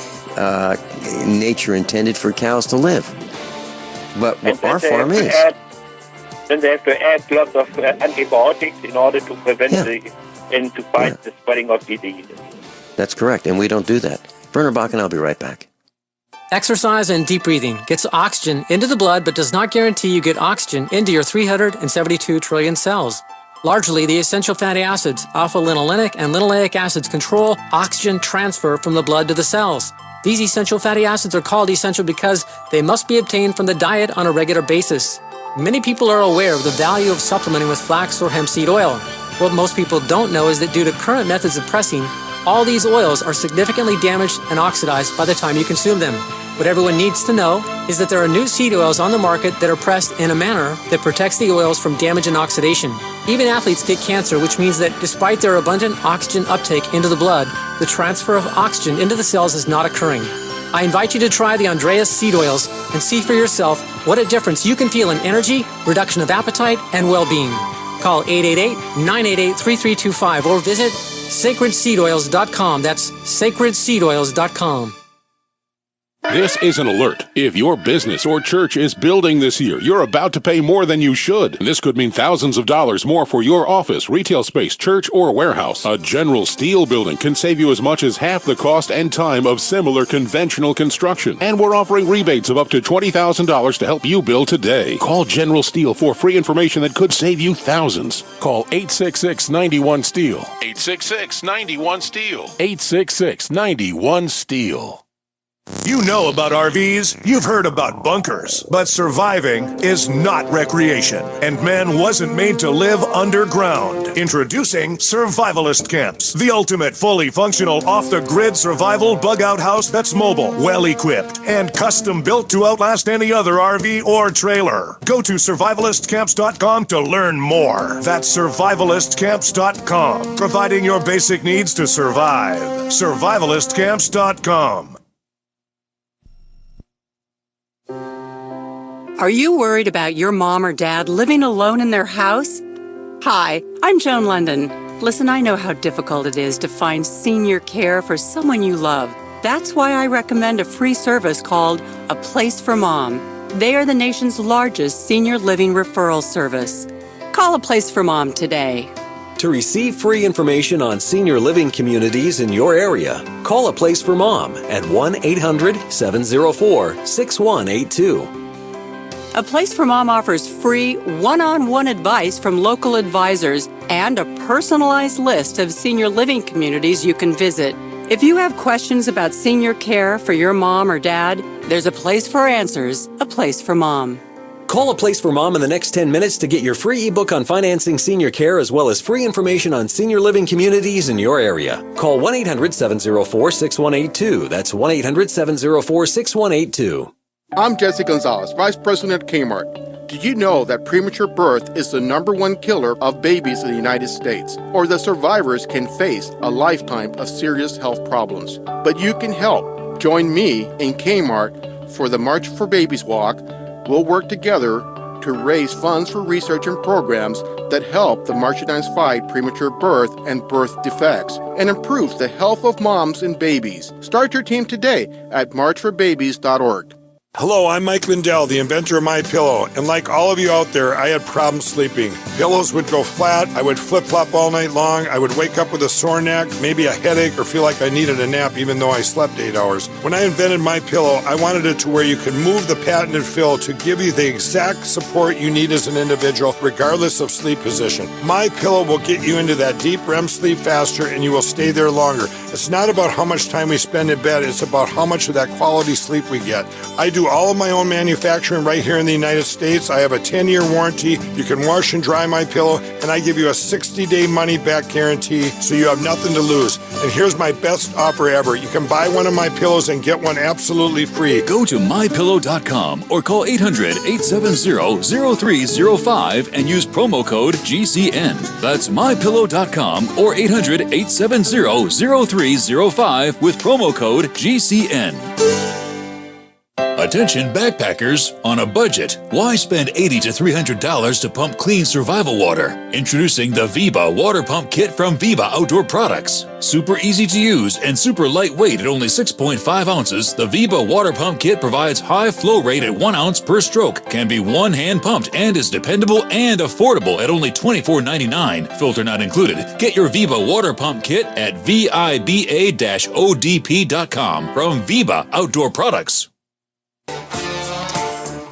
nature intended for cows to live. But our farm is. Then they have to add lots of antibiotics in order to prevent and to fight the spreading of diseases. That's correct, and we don't do that. Werner Bock, and I'll be right back. Exercise and deep breathing gets oxygen into the blood but does not guarantee you get oxygen into your 372 trillion cells. Largely, the essential fatty acids, alpha-linolenic and linoleic acids, control oxygen transfer from the blood to the cells. These essential fatty acids are called essential because they must be obtained from the diet on a regular basis. Many people are aware of the value of supplementing with flax or hemp seed oil. What most people don't know is that due to current methods of pressing, all these oils are significantly damaged and oxidized by the time you consume them. What everyone needs to know is that there are new seed oils on the market that are pressed in a manner that protects the oils from damage and oxidation. Even athletes get cancer, which means that despite their abundant oxygen uptake into the blood, the transfer of oxygen into the cells is not occurring. I invite you to try the Andreas seed oils and see for yourself what a difference you can feel in energy, reduction of appetite, and well-being. Call 888-988-3325 or visit sacredseedoils.com. That's sacredseedoils.com. This is an alert. If your business or church is building this year, you're about to pay more than you should. This could mean thousands of dollars more for your office, retail space, church, or warehouse. A General Steel building can save you as much as half the cost and time of similar conventional construction. And we're offering rebates of up to $20,000 to help you build today. Call General Steel for free information that could save you thousands. Call 866-91-STEEL. 866-91-STEEL. 866-91-STEEL. You know about RVs, you've heard about bunkers, but surviving is not recreation, and man wasn't made to live underground. Introducing Survivalist Camps, the ultimate fully functional off-the-grid survival bug-out house that's mobile, well-equipped, and custom-built to outlast any other RV or trailer. Go to survivalistcamps.com to learn more. That's survivalistcamps.com, providing your basic needs to survive. Survivalistcamps.com. Are you worried about your mom or dad living alone in their house? Hi, I'm Joan London. Listen, I know how difficult it is to find senior care for someone you love. That's why I recommend a free service called A Place for Mom. They are the nation's largest senior living referral service. Call A Place for Mom today. To receive free information on senior living communities in your area, call A Place for Mom at 1-800-704-6182. A Place for Mom offers free one-on-one advice from local advisors and a personalized list of senior living communities you can visit. If you have questions about senior care for your mom or dad, there's a place for answers, A Place for Mom. Call A Place for Mom in the next 10 minutes to get your free ebook on financing senior care as well as free information on senior living communities in your area. Call 1-800-704-6182. That's 1-800-704-6182. I'm Jesse Gonzalez, Vice President at Kmart. Did you know that premature birth is the #1 killer of babies in the United States, or that survivors can face a lifetime of serious health problems? But you can help. Join me in Kmart for the March for Babies Walk. We'll work together to raise funds for research and programs that help the marginalized fight premature birth and birth defects and improve the health of moms and babies. Start your team today at marchforbabies.org. Hello, I'm Mike Lindell, the inventor of MyPillow, and like all of you out there, I had problems sleeping. Pillows would go flat, I would flip-flop all night long, I would wake up with a sore neck, maybe a headache, or feel like I needed a nap even though I slept 8 hours. When I invented MyPillow, I wanted it to where you could move the patented fill to give you the exact support you need as an individual, regardless of sleep position. MyPillow will get you into that deep REM sleep faster, and you will stay there longer. It's not about how much time we spend in bed, it's about how much of that quality sleep we get. I do all of my own manufacturing right here in the United States. I have a 10-year warranty. You can wash and dry my pillow, and I give you a 60-day money-back guarantee, so you have nothing to lose. And here's my best offer ever. You can buy one of my pillows and get one absolutely free. Go to MyPillow.com or call 800-870-0305 and use promo code GCN. That's MyPillow.com or 800-870-0305 with promo code GCN. Attention backpackers on a budget. Why spend $80 to $300 to pump clean survival water? Introducing the Viva Water Pump Kit from Viva Outdoor Products. Super easy to use and super lightweight at only 6.5 ounces, the Viva Water Pump Kit provides high flow rate at 1 ounce per stroke, can be one-hand pumped, and is dependable and affordable at only $24.99. Filter not included. Get your Viva Water Pump Kit at VIBA-ODP.com from Viva Outdoor Products.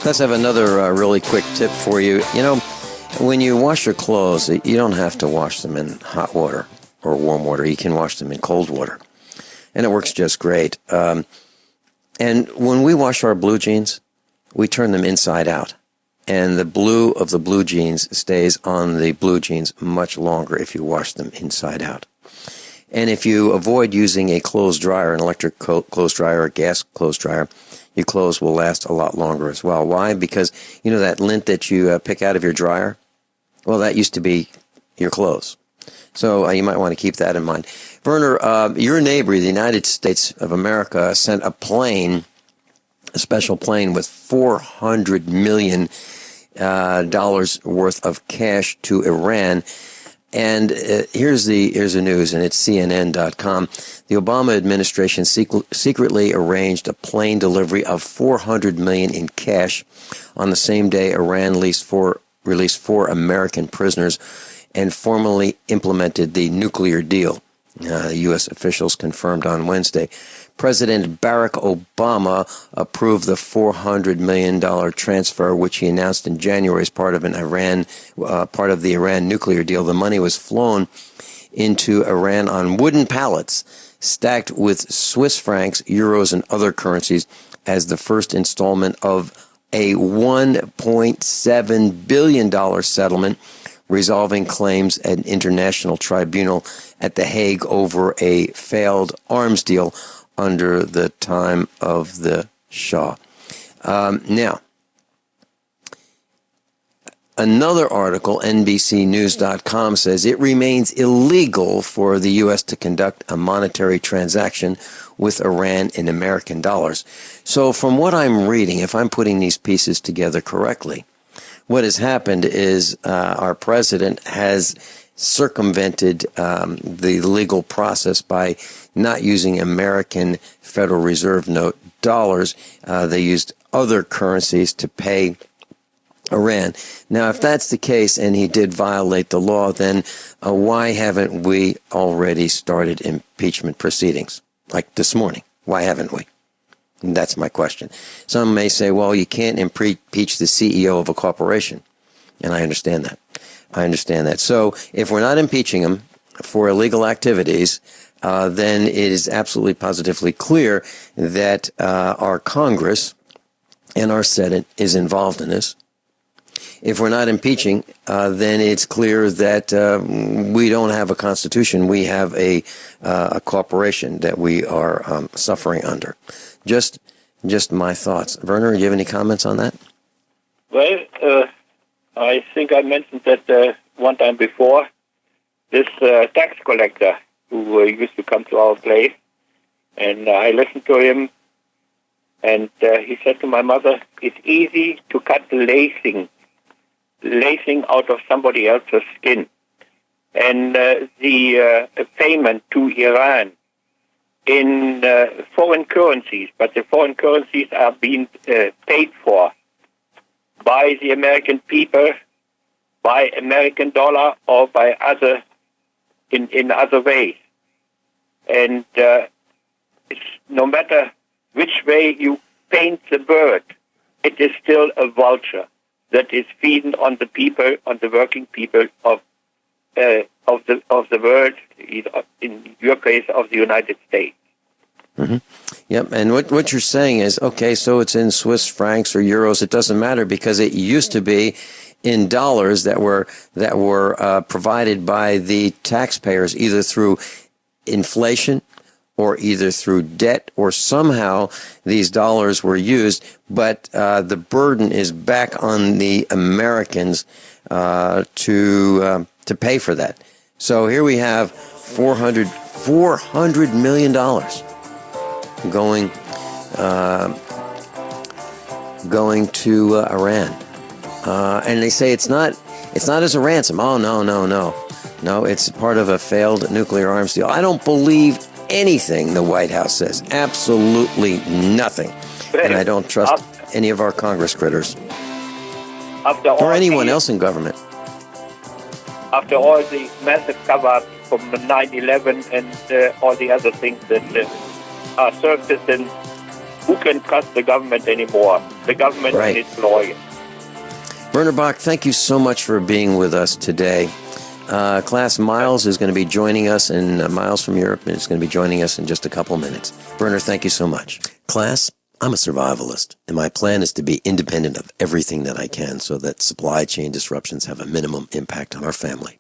Let's have another really quick tip for you. You know, when you wash your clothes, you don't have to wash them in hot water or warm water. You can wash them in cold water, and it works just great. And when we wash our blue jeans, we turn them inside out, and the blue of the blue jeans stays on the blue jeans much longer if you wash them inside out. And if you avoid using a clothes dryer, an electric clothes dryer or a gas clothes dryer, your clothes will last a lot longer as well. Why? Because, you know, that lint that you pick out of your dryer, well, that used to be your clothes. So you might want to keep that in mind. Werner, your neighbor, the United States of America, sent a plane, a special plane with $400 million worth of cash to Iran. And here's the news, and it's CNN.com. The Obama administration secretly arranged a plane delivery of $400 million in cash on the same day Iran released four American prisoners and formally implemented the nuclear deal. U.S. officials confirmed on Wednesday. President Barack Obama approved the $400 million transfer, which he announced in January as part of the Iran nuclear deal. The money was flown into Iran on wooden pallets stacked with Swiss francs, euros, and other currencies as the first installment of a $1.7 billion settlement resolving claims at an international tribunal at The Hague over a failed arms deal under the time of the Shah. Now, another article, NBCnews.com, says it remains illegal for the U.S. to conduct a monetary transaction with Iran in American dollars. So from what I'm reading, if I'm putting these pieces together correctly, what has happened is our president has circumvented the legal process by not using American Federal Reserve note dollars. They used other currencies to pay Iran. Now, if that's the case and he did violate the law, then why haven't we already started impeachment proceedings? Like this morning. Why haven't we? And that's my question. Some may say, well, you can't impeach the CEO of a corporation. And I understand that. So if we're not impeaching him for illegal activities, then it is absolutely positively clear that our Congress and our Senate is involved in this. If we're not impeaching, then it's clear that we don't have a constitution. We have a corporation that we are suffering under. Just my thoughts. Werner, do you have any comments on that? Well, I think I mentioned that one time before. This tax collector who used to come to our place, and I listened to him, and he said to my mother, it's easy to cut the lacing out of somebody else's skin. And the payment to Iran in foreign currencies, but the foreign currencies are being paid for by the American people, by American dollar, or by other in other ways. And no matter which way you paint the bird, it is still a vulture that is feeding on the people, on the working people of the world, in your case, of the United States. Mm-hmm. Yep, and what you're saying is, okay, so it's in Swiss francs or euros. It doesn't matter because it used to be in dollars that were provided by the taxpayers, either through inflation or either through debt, or somehow these dollars were used, but the burden is back on the Americans to pay for that. So here we have $400 million going going to Iran. And they say it's not as a ransom. Oh, no. No, it's part of a failed nuclear arms deal. I don't believe anything the White House says. Absolutely nothing. And I don't trust any of our Congress critters. Or anyone else in government. After all the massive cover-ups from 9/11 and all the other things that are surfacing, who can trust the government anymore? The government and its lawyers. Werner Bock, thank you so much for being with us today. Class Miles is going to be joining us, and Miles from Europe is going to be joining us in just a couple minutes. Werner, thank you so much. Class, I'm a survivalist, and my plan is to be independent of everything that I can so that supply chain disruptions have a minimum impact on our family.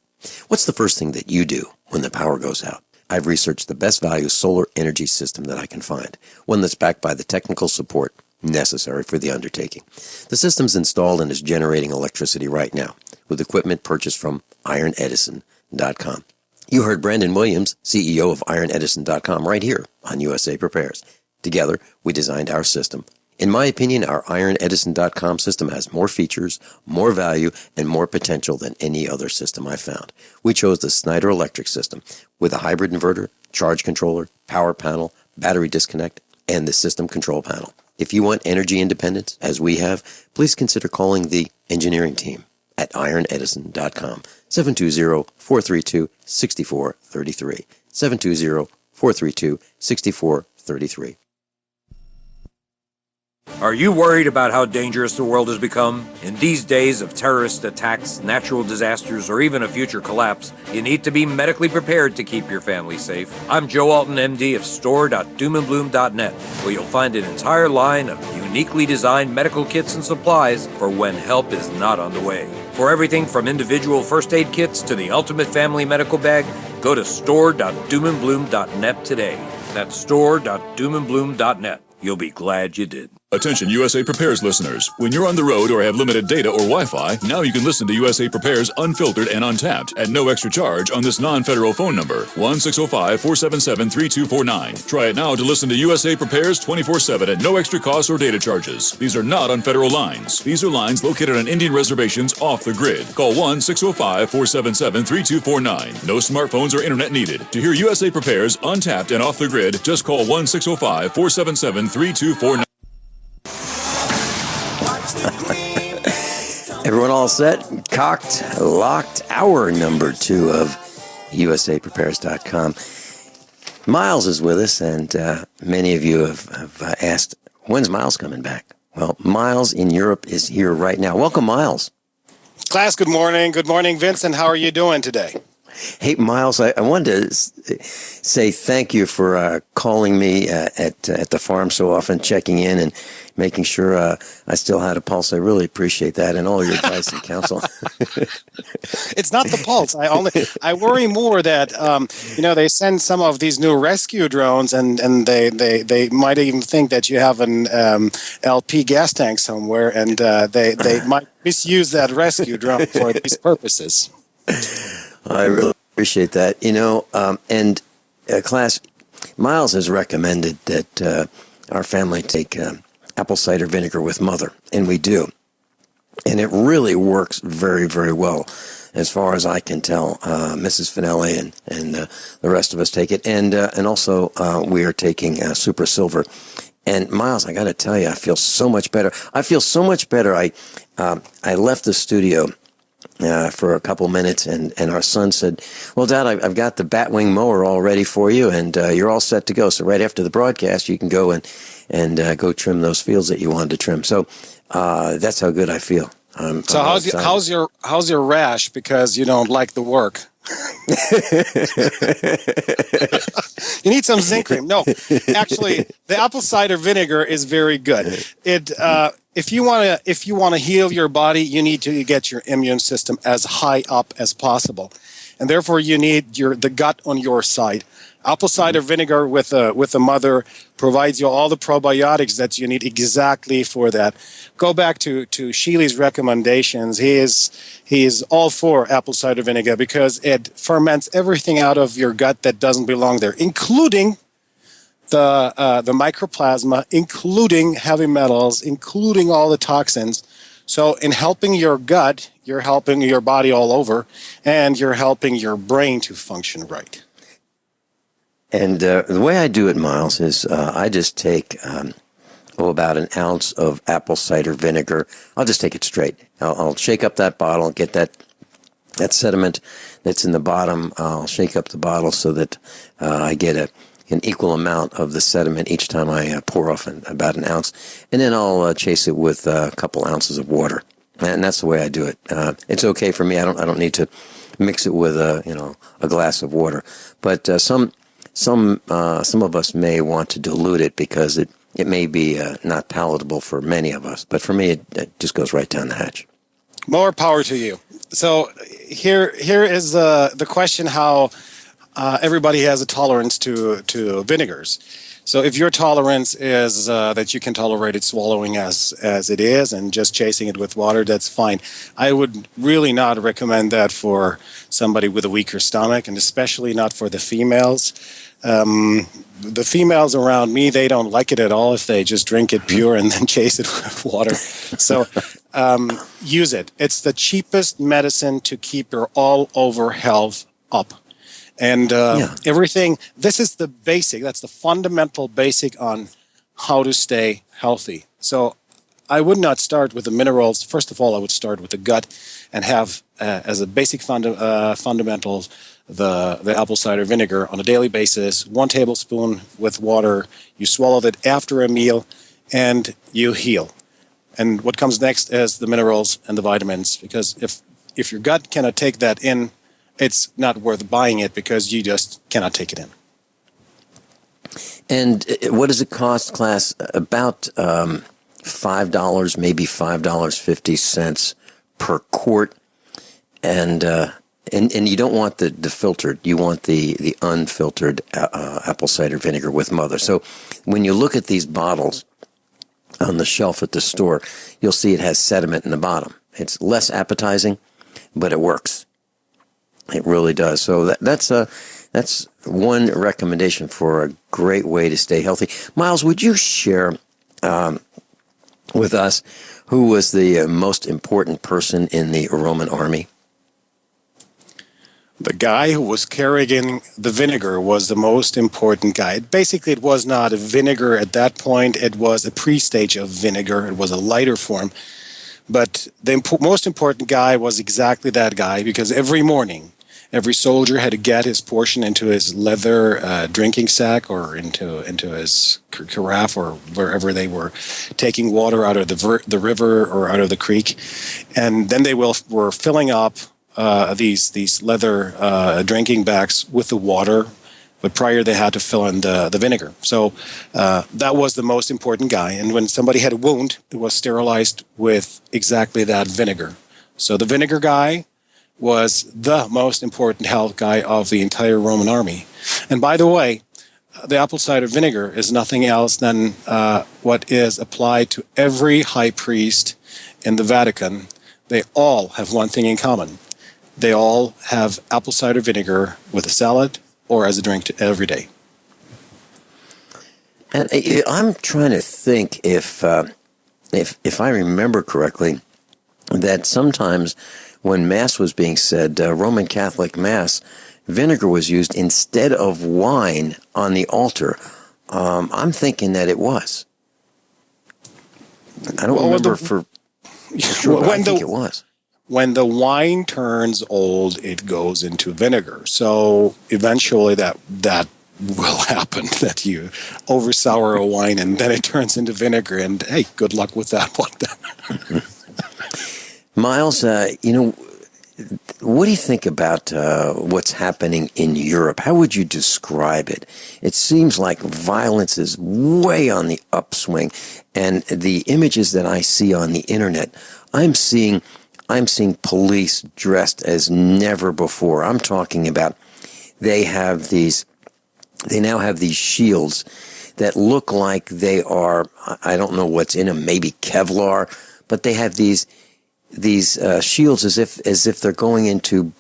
What's the first thing that you do when the power goes out? I've researched the best value solar energy system that I can find, one that's backed by the technical support necessary for the undertaking. The system's installed and is generating electricity right now with equipment purchased from ironedison.com. You heard Brandon Williams, CEO of ironedison.com, right here on USA Prepares. Together, we designed our system. In my opinion, our ironedison.com system has more features, more value, and more potential than any other system I've found. We chose the Snyder Electric system with a hybrid inverter, charge controller, power panel, battery disconnect, and the system control panel. If you want energy independence, as we have, please consider calling the engineering team at ironedison.com, 720-432-6433, 720-432-6433. Are you worried about how dangerous the world has become? In these days of terrorist attacks, natural disasters, or even a future collapse, you need to be medically prepared to keep your family safe. I'm Joe Alton, MD of store.doomandbloom.net, where you'll find an entire line of uniquely designed medical kits and supplies for when help is not on the way. For everything from individual first aid kits to the ultimate family medical bag, go to store.doomandbloom.net today. That's store.doomandbloom.net. You'll be glad you did. Attention USA Prepares listeners. When you're on the road or have limited data or Wi-Fi, now you can listen to USA Prepares unfiltered and untapped at no extra charge on this non-federal phone number, 1-605-477-3249. Try it now to listen to USA Prepares 24/7 at no extra cost or data charges. These are not on federal lines. These are lines located on Indian reservations off the grid. Call 1-605-477-3249. No smartphones or internet needed. To hear USA Prepares untapped and off the grid, just call 1-605-477-3249. Everyone all set? Cocked, locked, hour number 2 of USAPrepares.com. Miles is with us, and many of you have asked, when's Miles coming back? Well, Miles in Europe is here right now. Welcome, Miles. Class, good morning. Good morning, Vincent. How are you doing today? Hey, Miles, I wanted to say thank you for calling me at the farm so often, checking in and making sure I still had a pulse. I really appreciate that and all your advice and counsel. It's not the pulse. I worry more that they send some of these new rescue drones and they might even think that you have an LP gas tank somewhere, and they might misuse that rescue drone for these purposes. I really appreciate that. Class, Miles has recommended that our family take apple cider vinegar with mother, and we do. And it really works very, very well, as far as I can tell. Mrs. Finelli and the rest of us take it, and also we are taking Super Silver. And Miles, I got to tell you, I feel so much better. I left the studio for a couple minutes, and our son said, well, Dad, I've got the Batwing mower all ready for you, and you're all set to go. So right after the broadcast, you can go and go trim those fields that you wanted to trim. So that's how good I feel. So how's your rash because you don't like the work? You need some zinc cream. No, actually, the apple cider vinegar is very good. If you want to heal your body, you need to get your immune system as high up as possible, and therefore you need the gut on your side. Apple cider vinegar with a mother provides you all the probiotics that you need exactly for that. Go back to Shealy's recommendations. He is all for apple cider vinegar because it ferments everything out of your gut that doesn't belong there, including the mycoplasma, including heavy metals, including all the toxins. So in helping your gut, you're helping your body all over, and you're helping your brain to function right. And the way I do it, Miles, is I just take about an ounce of apple cider vinegar. I'll just take it straight. I'll shake up that bottle, get that sediment that's in the bottom. I'll shake up the bottle so that I get an equal amount of the sediment each time I pour off about an ounce. And then I'll chase it with a couple ounces of water. And that's the way I do it. It's okay for me. I don't need to mix it with a glass of water. But some of us may want to dilute it because it may be not palatable for many of us. But for me, it just goes right down the hatch. More power to you. So here is the question: how everybody has a tolerance to vinegars. So if your tolerance is that you can tolerate it swallowing as it is and just chasing it with water, that's fine. I would really not recommend that for somebody with a weaker stomach, and especially not for the females. The females around me, they don't like it at all if they just drink it pure and then chase it with water. So use it. It's the cheapest medicine to keep your all-over health up. And everything, this is the basic, that's the fundamental basic on how to stay healthy. So I would not start with the minerals. First of all, I would start with the gut and have as a basic fundamentals the apple cider vinegar on a daily basis, 1 tablespoon with water. You swallow it after a meal and you heal. And what comes next is the minerals and the vitamins, because if your gut cannot take that in, it's not worth buying it because you just cannot take it in. And what does it cost, class? About $5, maybe $5.50 per quart. And you don't want the filtered. You want the unfiltered apple cider vinegar with mother. So when you look at these bottles on the shelf at the store, you'll see it has sediment in the bottom. It's less appetizing, but it works. It really does. So that's one recommendation for a great way to stay healthy. Miles, would you share with us who was the most important person in the Roman army? The guy who was carrying the vinegar was the most important guy. Basically, it was not a vinegar at that point. It was a pre-stage of vinegar. It was a lighter form. But the most important guy was exactly that guy, because every morning, every soldier had to get his portion into his leather drinking sack or into his carafe or wherever they were taking water out of the river or out of the creek. And then they were filling up these leather drinking bags with the water, but prior they had to fill in the vinegar. So that was the most important guy. And when somebody had a wound, it was sterilized with exactly that vinegar. So the vinegar guy was the most important health guy of the entire Roman army. And by the way, the apple cider vinegar is nothing else than what is applied to every high priest in the Vatican. They all have one thing in common. They all have apple cider vinegar with a salad or as a drink every day. And I'm trying to think if I remember correctly, that sometimes when Mass was being said, Roman Catholic Mass, vinegar was used instead of wine on the altar. I'm thinking that it was. I don't remember for sure, but I think it was. When the wine turns old, it goes into vinegar. So eventually that will happen, that you oversour a wine and then it turns into vinegar. And hey, good luck with that one then. Miles, what do you think about what's happening in Europe? How would you describe it? It seems like violence is way on the upswing, and the images that I see on the internet, I'm seeing police dressed as never before. I'm talking about they now have these shields that look like they are, I don't know what's in them, maybe Kevlar, but they have these shields as if they're going into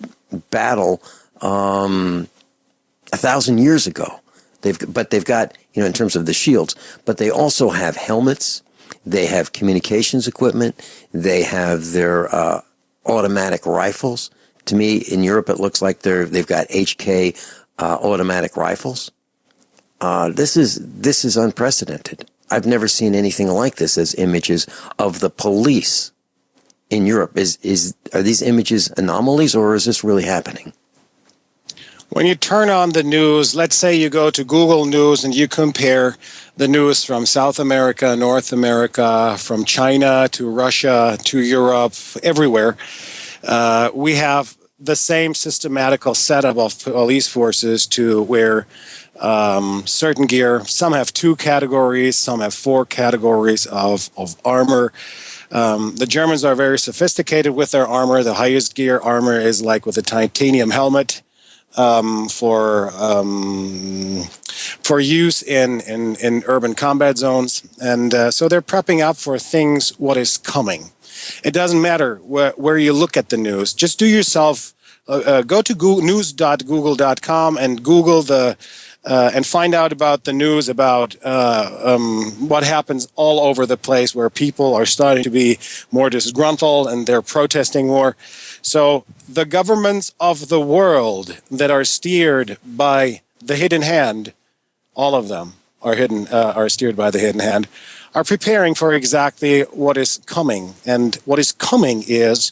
battle 1,000 years ago. They've got in terms of the shields, but they also have helmets. They have communications equipment. They have their automatic rifles. To me, in Europe, it looks like they've got HK automatic rifles. This is unprecedented. I've never seen anything like this as images of the police in Europe. Are these images anomalies, or is this really happening? When you turn on the news, let's say you go to Google News and you compare the news from South America, North America, from China to Russia to Europe, everywhere, we have the same systematical setup of police forces to where certain gear, some have 2 categories, some have 4 categories of armor. The Germans are very sophisticated with their armor. The highest gear armor is like with a titanium helmet for use in urban combat zones. And so they're prepping up for what is coming. It doesn't matter where you look at the news. Just do yourself, go to news.google.com and Google and find out about the news about what happens all over the place where people are starting to be more disgruntled and they're protesting more. So the governments of the world that are steered by the hidden hand, all of them are steered by the hidden hand, are preparing for exactly what is coming. And what is coming is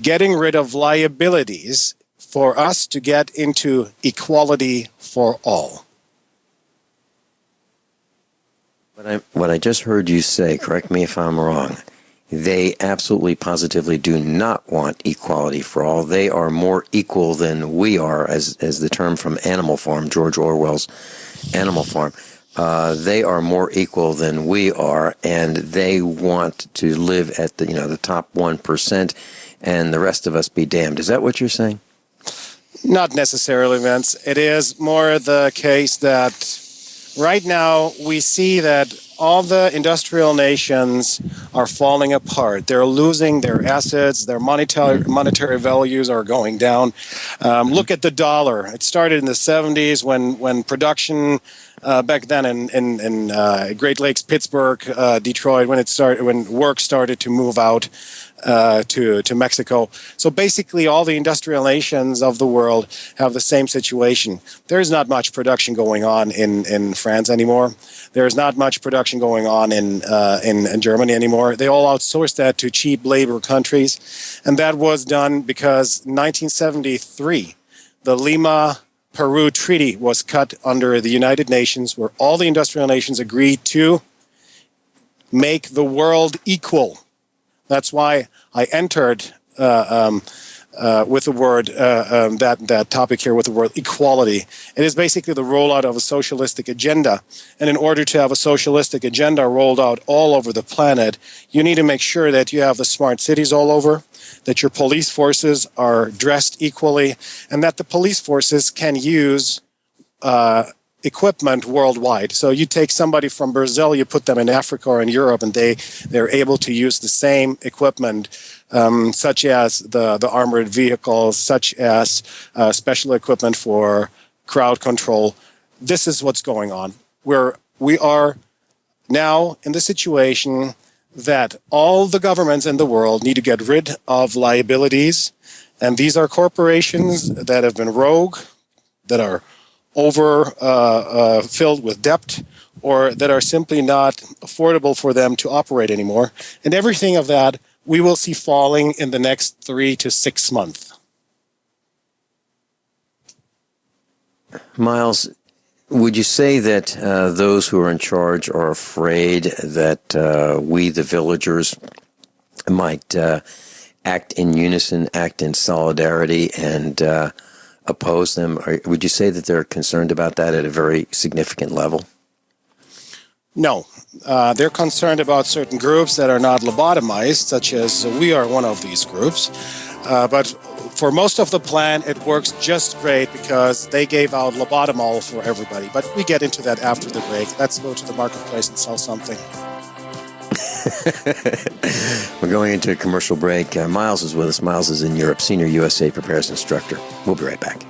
getting rid of liabilities for us to get into equality for all. What I just heard you say, correct me if I'm wrong, they absolutely positively do not want equality for all. They are more equal than we are, as the term from Animal Farm, George Orwell's Animal Farm. They are more equal than we are, and they want to live at the top 1%, and the rest of us be damned. Is that what you're saying? Not necessarily, Vince. It is more the case that right now we see that all the industrial nations are falling apart. They're losing their assets. Their monetary values are going down. Look at the dollar. It started in the 70s when production back then in Great Lakes, Pittsburgh, Detroit, when work started to move out to Mexico. So basically all the industrial nations of the world have the same situation. There's not much production going on in France anymore. There's not much production going on in Germany anymore. They all outsourced that to cheap labor countries. And that was done because 1973, the Lima Peru Treaty was cut under the United Nations, where all the industrial nations agreed to make the world equal. That's why I entered with the word, that topic here with the word equality. It is basically the rollout of a socialistic agenda. And in order to have a socialistic agenda rolled out all over the planet, you need to make sure that you have the smart cities all over, that your police forces are dressed equally, and that the police forces can use equipment worldwide. So you take somebody from Brazil, you put them in Africa or in Europe, and they're able to use the same equipment, such as the armored vehicles, such as special equipment for crowd control. This is what's going on. We are now in the situation that all the governments in the world need to get rid of liabilities, and these are corporations that have been rogue, that are filled with debt, or that are simply not affordable for them to operate anymore. And everything of that we will see falling in the next 3 to 6 months. Miles, would you say that those who are in charge are afraid that we, the villagers, might act in unison, act in solidarity, and oppose them? Or would you say that they're concerned about that at a very significant level? No. They're concerned about certain groups that are not lobotomized, such as we are one of these groups. But for most of the plan, it works just great because they gave out lobotomol for everybody. But we get into that after the break. Let's go to the marketplace and sell something. We're going into a commercial break. Miles is with us. Miles is in Europe, Senior USA Preparedness Instructor. We'll be right back.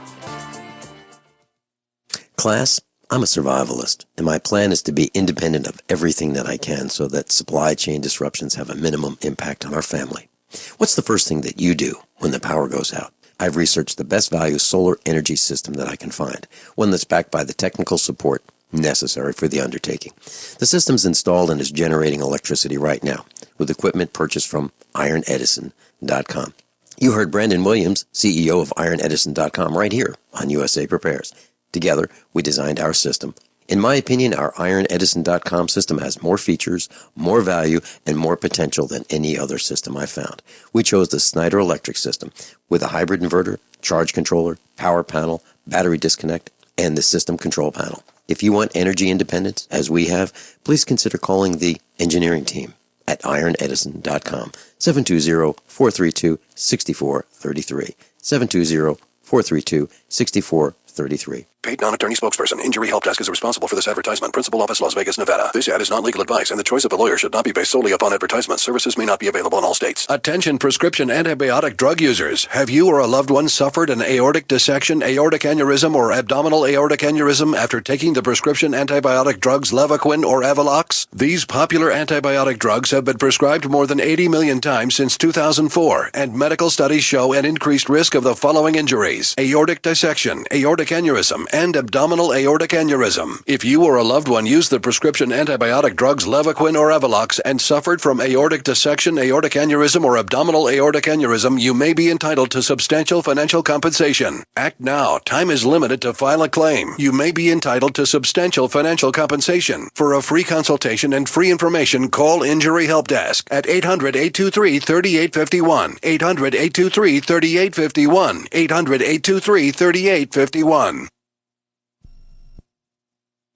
Class, I'm a survivalist, and my plan is to be independent of everything that I can so that supply chain disruptions have a minimum impact on our family. What's the first thing that you do when the power goes out? I've researched the best value solar energy system that I can find, one that's backed by the technical support necessary for the undertaking. The system's installed and is generating electricity right now with equipment purchased from ironedison.com. You heard Brandon Williams, CEO of ironedison.com, right here on USA Prepares. Together, we designed our system. In my opinion, our ironedison.com system has more features, more value, and more potential than any other system I found. We chose the Snyder Electric system with a hybrid inverter, charge controller, power panel, battery disconnect, and the system control panel. If you want energy independence, as we have, please consider calling the engineering team at ironedison.com, 720-432-6433, 720-432-6433. Paid non-attorney spokesperson. Injury Help Desk is responsible for this advertisement. Principal office, Las Vegas, Nevada. This ad is not legal advice, and the choice of a lawyer should not be based solely upon advertisement. Services may not be available in all states. Attention prescription antibiotic drug users. Have you or a loved one suffered an aortic dissection, aortic aneurysm, or abdominal aortic aneurysm after taking the prescription antibiotic drugs Levaquin or Avelox? These popular antibiotic drugs have been prescribed more than 80 million times since 2004, and medical studies show an increased risk of the following injuries: aortic dissection, aortic aneurysm, and abdominal aortic aneurysm. If you or a loved one used the prescription antibiotic drugs Levaquin or Avelox and suffered from aortic dissection, aortic aneurysm, or abdominal aortic aneurysm, you may be entitled to substantial financial compensation. Act now. Time is limited to file a claim. You may be entitled to substantial financial compensation. For a free consultation and free information, call Injury Help Desk at 800-823-3851, 800-823-3851, 800-823-3851.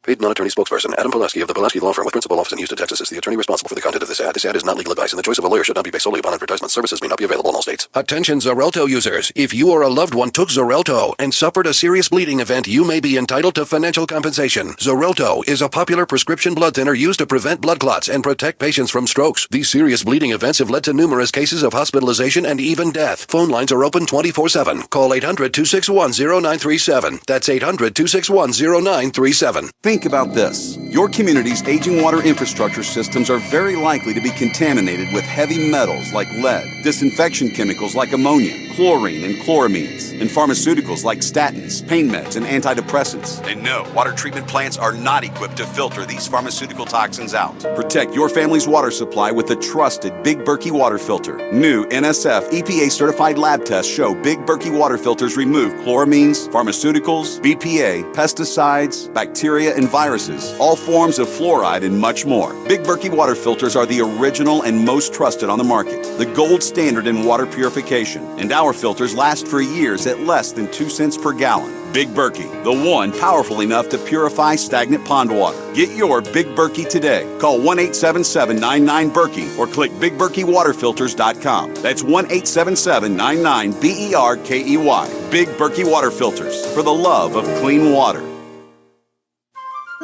Paid non-attorney spokesperson Adam Pileski of the Pileski Law Firm with principal office in Houston, Texas is the attorney responsible for the content of this ad. This ad is not legal advice, and the choice of a lawyer should not be based solely upon advertisement. Services may not be available in all states. Attention Xarelto users. If you or a loved one took Xarelto and suffered a serious bleeding event, you may be entitled to financial compensation. Xarelto is a popular prescription blood thinner used to prevent blood clots and protect patients from strokes. These serious bleeding events have led to numerous cases of hospitalization and even death. Phone lines are open 24/7. Call 800-261-0937. That's 800-261-0937. Think about this. Your community's aging water infrastructure systems are very likely to be contaminated with heavy metals like lead, disinfection chemicals like ammonia, chlorine and chloramines, and pharmaceuticals like statins, pain meds, and antidepressants. And no, water treatment plants are not equipped to filter these pharmaceutical toxins out. Protect your family's water supply with the trusted Big Berkey water filter. New NSF EPA-certified lab tests show Big Berkey water filters remove chloramines, pharmaceuticals, BPA, pesticides, bacteria, and viruses, all forms of fluoride, and much more. Big Berkey water filters are the original and most trusted on the market, the gold standard in water purification, and our filters last for years at less than 2 cents per gallon. Big Berkey, the one powerful enough to purify stagnant pond water. Get your Big Berkey today. Call 1-877-99-BERKEY or click BigBerkeyWaterFilters.com. That's 1-877-99-BERKEY. Big Berkey Water Filters, for the love of clean water.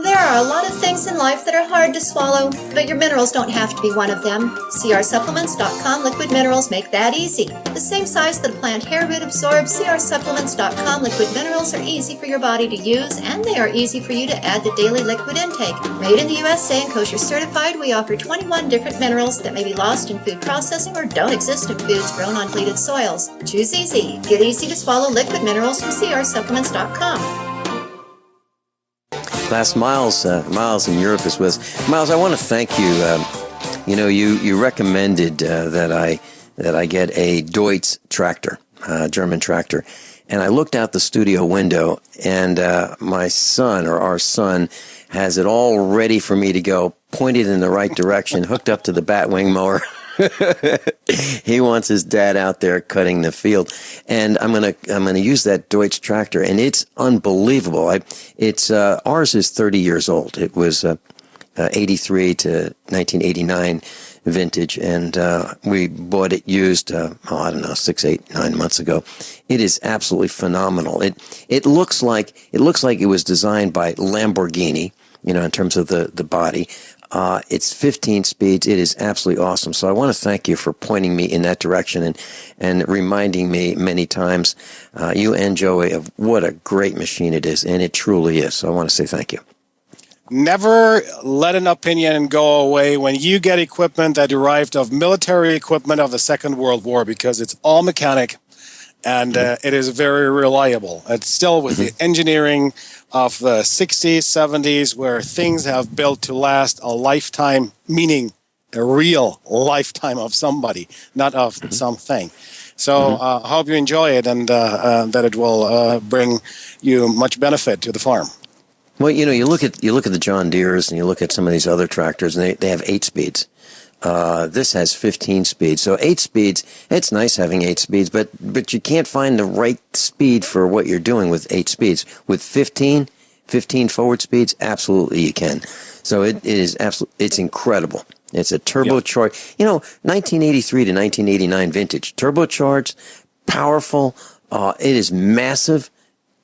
There are a lot of things in life that are hard to swallow, but your minerals don't have to be one of them. CRSupplements.com liquid minerals make that easy. The same size that a plant hair root absorbs, CRSupplements.com liquid minerals are easy for your body to use, and they are easy for you to add to daily liquid intake. Made in the USA and kosher certified, we offer 21 different minerals that may be lost in food processing or don't exist in foods grown on depleted soils. Choose easy. Get easy to swallow liquid minerals from CRSupplements.com. Last Miles in Europe is with us. Miles, I want to thank you. You recommended that I get a Deutz tractor, German tractor, and I looked out the studio window, and my son, or our son, has it all ready for me to go, pointed in the right direction, hooked up to the batwing mower. He wants his dad out there cutting the field, and I'm gonna use that Deutz tractor, and it's unbelievable. Ours is 30 years old. It was 83 to 1989 vintage, and we bought it used 6, 8, 9 months ago. It is absolutely phenomenal. It looks like it was designed by Lamborghini, in terms of the body. It's 15 speeds. It is absolutely awesome. So I want to thank you for pointing me in that direction and reminding me many times, you and Joey, of what a great machine it is. And it truly is. So I want to say thank you. Never let an opinion go away when you get equipment that derived of military equipment of the Second World War, because it's all mechanic and it is very reliable. It's still with the engineering of the 60s, 70s, where things have built to last a lifetime, meaning a real lifetime of somebody, not of something. So I hope you enjoy it and that it will bring you much benefit to the farm. Well, you look at the John Deeres and you look at some of these other tractors, and they have 8 speeds. This has 15 speeds. So 8 speeds, it's nice having 8 speeds, but you can't find the right speed for what you're doing with 8 speeds. With 15 forward speeds, absolutely you can. So it's incredible. It's a turbocharged, 1983 to 1989 vintage, turbocharged, powerful. It is massive.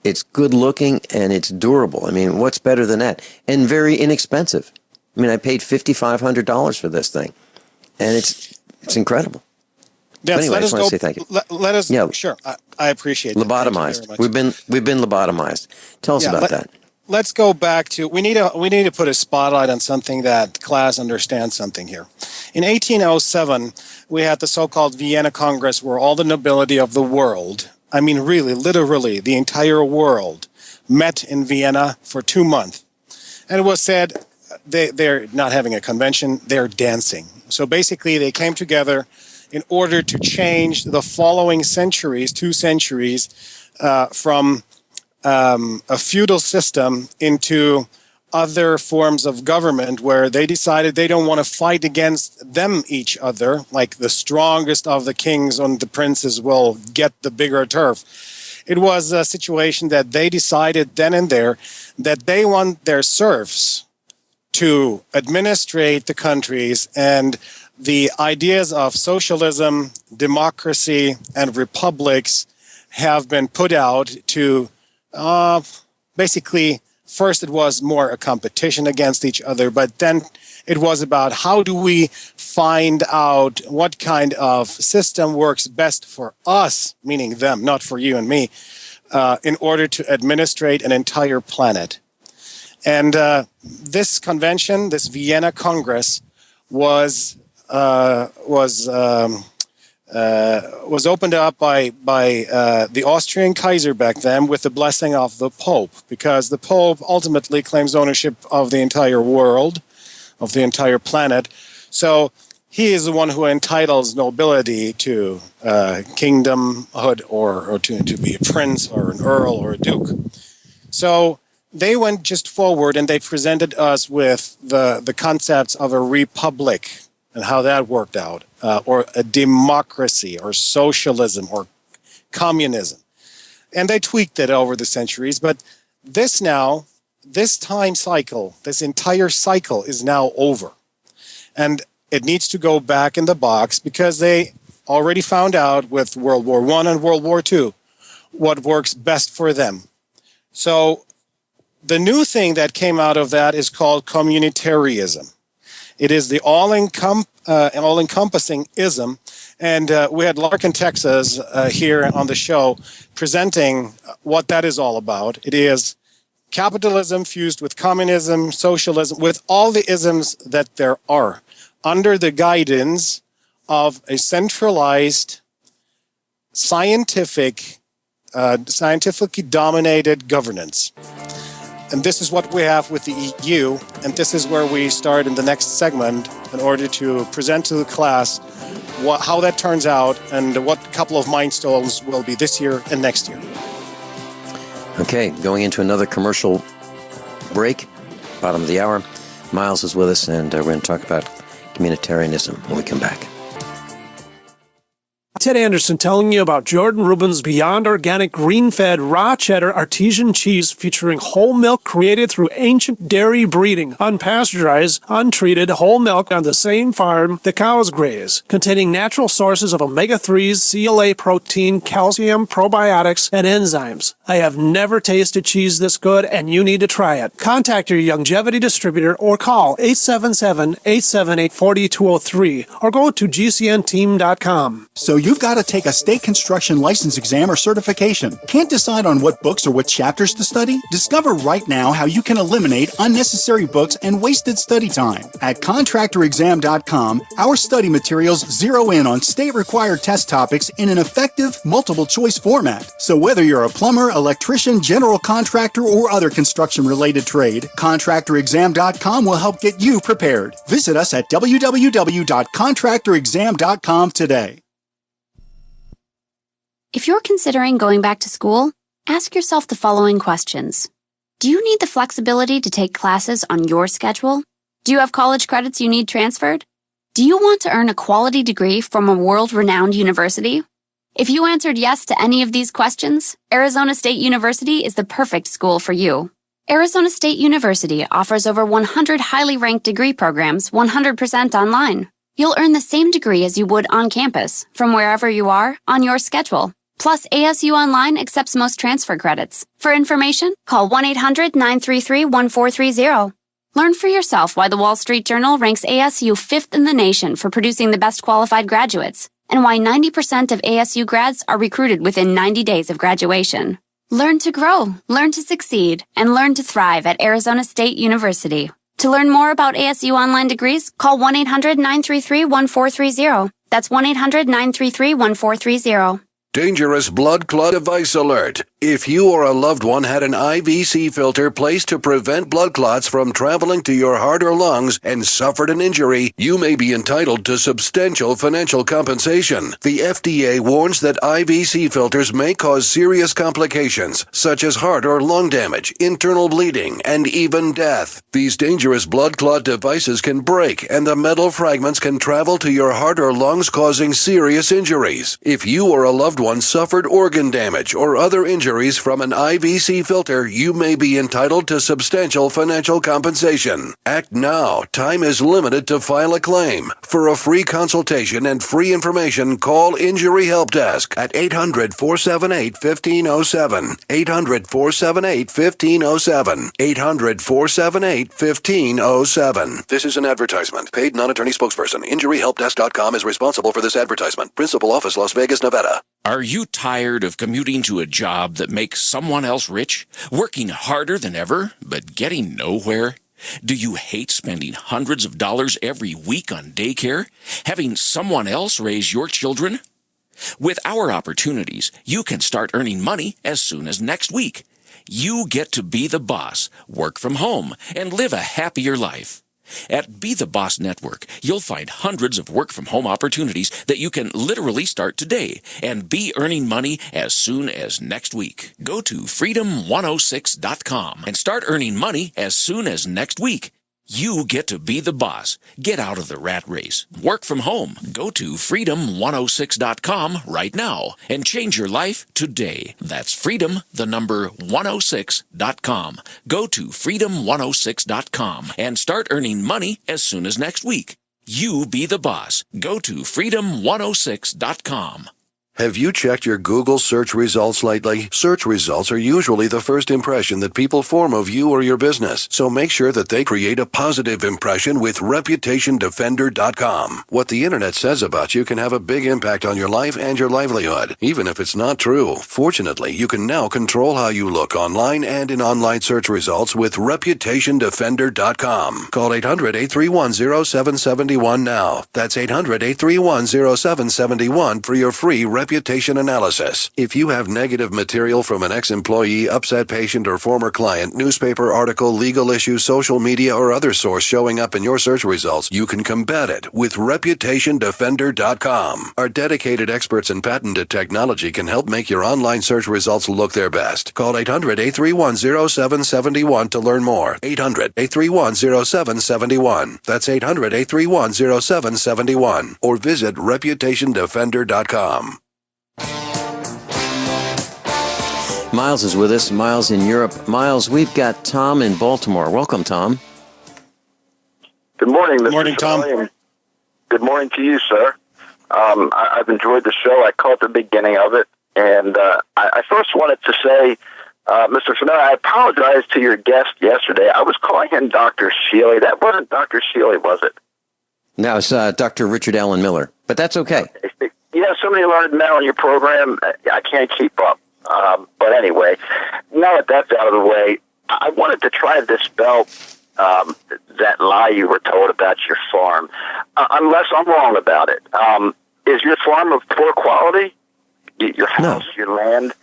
It's good looking and it's durable. I mean, what's better than that? And very inexpensive. I mean, I paid $5,500 for this thing, and it's incredible. Yes, anyway, I just want to say thank you. Let us. Sure, I appreciate it. Lobotomized. We've been lobotomized. Tell us about that. Let's go back to we need to put a spotlight on something that class understands something here. In 1807, we had the so-called Vienna Congress, where all the nobility of the world, I mean, really, literally, the entire world, met in Vienna for 2 months, and it was said they're not having a convention; they're dancing. So basically, they came together in order to change the following centuries, 2 centuries, from a feudal system into other forms of government, where they decided they don't want to fight against them each other, like the strongest of the kings and the princes will get the bigger turf. It was a situation that they decided then and there that they want their serfs to administrate the countries, and the ideas of socialism, democracy, and republics have been put out to basically, first it was more a competition against each other, but then it was about how do we find out what kind of system works best for us, meaning them, not for you and me, in order to administrate an entire planet. And this convention, this Vienna Congress, was opened up by the Austrian Kaiser back then with the blessing of the Pope, because the Pope ultimately claims ownership of the entire world, of the entire planet. So he is the one who entitles nobility to kingdomhood or to be a prince or an earl or a duke. So they went just forward and they presented us with the concepts of a republic and how that worked out, or a democracy or socialism or communism. And they tweaked it over the centuries, but this time cycle, this entire cycle is now over. And it needs to go back in the box, because they already found out with World War I and World War II what works best for them. So the new thing that came out of that is called communitarianism. It is the all-encompassing ism. And we had Larkin, Texas, here on the show presenting what that is all about. It is capitalism fused with communism, socialism, with all the isms that there are, under the guidance of a centralized, scientifically dominated governance. And this is what we have with the EU, and this is where we start in the next segment in order to present to the class how that turns out and what couple of milestones will be this year and next year. Okay, going into another commercial break, bottom of the hour. Miles is with us, and we're going to talk about communitarianism when we come back. Ted Anderson telling you about Jordan Rubin's Beyond Organic Green-Fed Raw Cheddar Artesian Cheese featuring whole milk created through ancient dairy breeding, unpasteurized, untreated whole milk on the same farm the cows graze, containing natural sources of omega-3s, CLA protein, calcium, probiotics, and enzymes. I have never tasted cheese this good, and you need to try it. Contact your Longevity distributor or call 877-878-4203 or go to gcnteam.com. So you've got to take a state construction license exam or certification. Can't decide on what books or what chapters to study? Discover right now how you can eliminate unnecessary books and wasted study time. At contractorexam.com, our study materials zero in on state-required test topics in an effective, multiple-choice format. So whether you're a plumber, electrician, general contractor, or other construction-related trade, contractorexam.com will help get you prepared. Visit us at www.contractorexam.com today. If you're considering going back to school, ask yourself the following questions. Do you need the flexibility to take classes on your schedule? Do you have college credits you need transferred? Do you want to earn a quality degree from a world-renowned university? If you answered yes to any of these questions, Arizona State University is the perfect school for you. Arizona State University offers over 100 highly ranked degree programs 100% online. You'll earn the same degree as you would on campus, from wherever you are, on your schedule. Plus, ASU Online accepts most transfer credits. For information, call 1-800-933-1430. Learn for yourself why the Wall Street Journal ranks ASU 5th in the nation for producing the best qualified graduates, and why 90% of ASU grads are recruited within 90 days of graduation. Learn to grow, learn to succeed, and learn to thrive at Arizona State University. To learn more about ASU Online degrees, call 1-800-933-1430. That's 1-800-933-1430. Dangerous blood clot device alert. If you or a loved one had an IVC filter placed to prevent blood clots from traveling to your heart or lungs and suffered an injury, you may be entitled to substantial financial compensation. The FDA warns that IVC filters may cause serious complications, such as heart or lung damage, internal bleeding, and even death. These dangerous blood clot devices can break, and the metal fragments can travel to your heart or lungs, causing serious injuries. If you or a loved one suffered organ damage or other injuries from an IVC filter, you may be entitled to substantial financial compensation. Act now. Time is limited to file a claim. For a free consultation and free information, call Injury Help Desk at 800-478-1507. 800-478-1507. 800-478-1507. This is an advertisement. Paid non-attorney spokesperson. InjuryHelpDesk.com is responsible for this advertisement. Principal office, Las Vegas, Nevada. Are you tired of commuting to a job that makes someone else rich? Working harder than ever, but getting nowhere? Do you hate spending hundreds of dollars every week on daycare? Having someone else raise your children? With our opportunities, you can start earning money as soon as next week. You get to be the boss, work from home, and live a happier life. At Be the Boss Network, you'll find hundreds of work-from-home opportunities that you can literally start today and be earning money as soon as next week. Go to freedom106.com and start earning money as soon as next week. You get to be the boss. Get out of the rat race. Work from home. Go to freedom106.com right now and change your life today. That's freedom, the number 106.com. Go to freedom106.com and start earning money as soon as next week. You be the boss. Go to freedom106.com. Have you checked your Google search results lately? Search results are usually the first impression that people form of you or your business, so make sure that they create a positive impression with ReputationDefender.com. What the internet says about you can have a big impact on your life and your livelihood, even if it's not true. Fortunately, you can now control how you look online and in online search results with ReputationDefender.com. Call 800-831-0771 now. That's 800-831-0771 for your free Reputation reputation analysis. If you have negative material from an ex-employee, upset patient, or former client, newspaper article, legal issue, social media, or other source showing up in your search results, you can combat it with ReputationDefender.com. Our dedicated experts in patented technology can help make your online search results look their best. Call 800-831-0771 to learn more. 800-831-0771. That's 800-831-0771. Or visit ReputationDefender.com. Miles is with us. Miles in Europe. Miles, we've got Tom in Baltimore. Welcome, Tom. Good morning, Mr. Good morning, Tom. Finelli. Good morning to you, sir. I've enjoyed the show. I caught the beginning of it. And I first wanted to say, Mr. Finelli, I apologize to your guest yesterday. I was calling him Dr. Shealy. That wasn't Dr. Shealy, was it? No, it's Dr. Richard Allen Miller, but that's okay. You have so many learned men on your program, I can't keep up. But anyway, now that that's out of the way, I wanted to try to dispel that lie you were told about your farm, unless I'm wrong about it. Is your farm of poor quality? Your house, your land?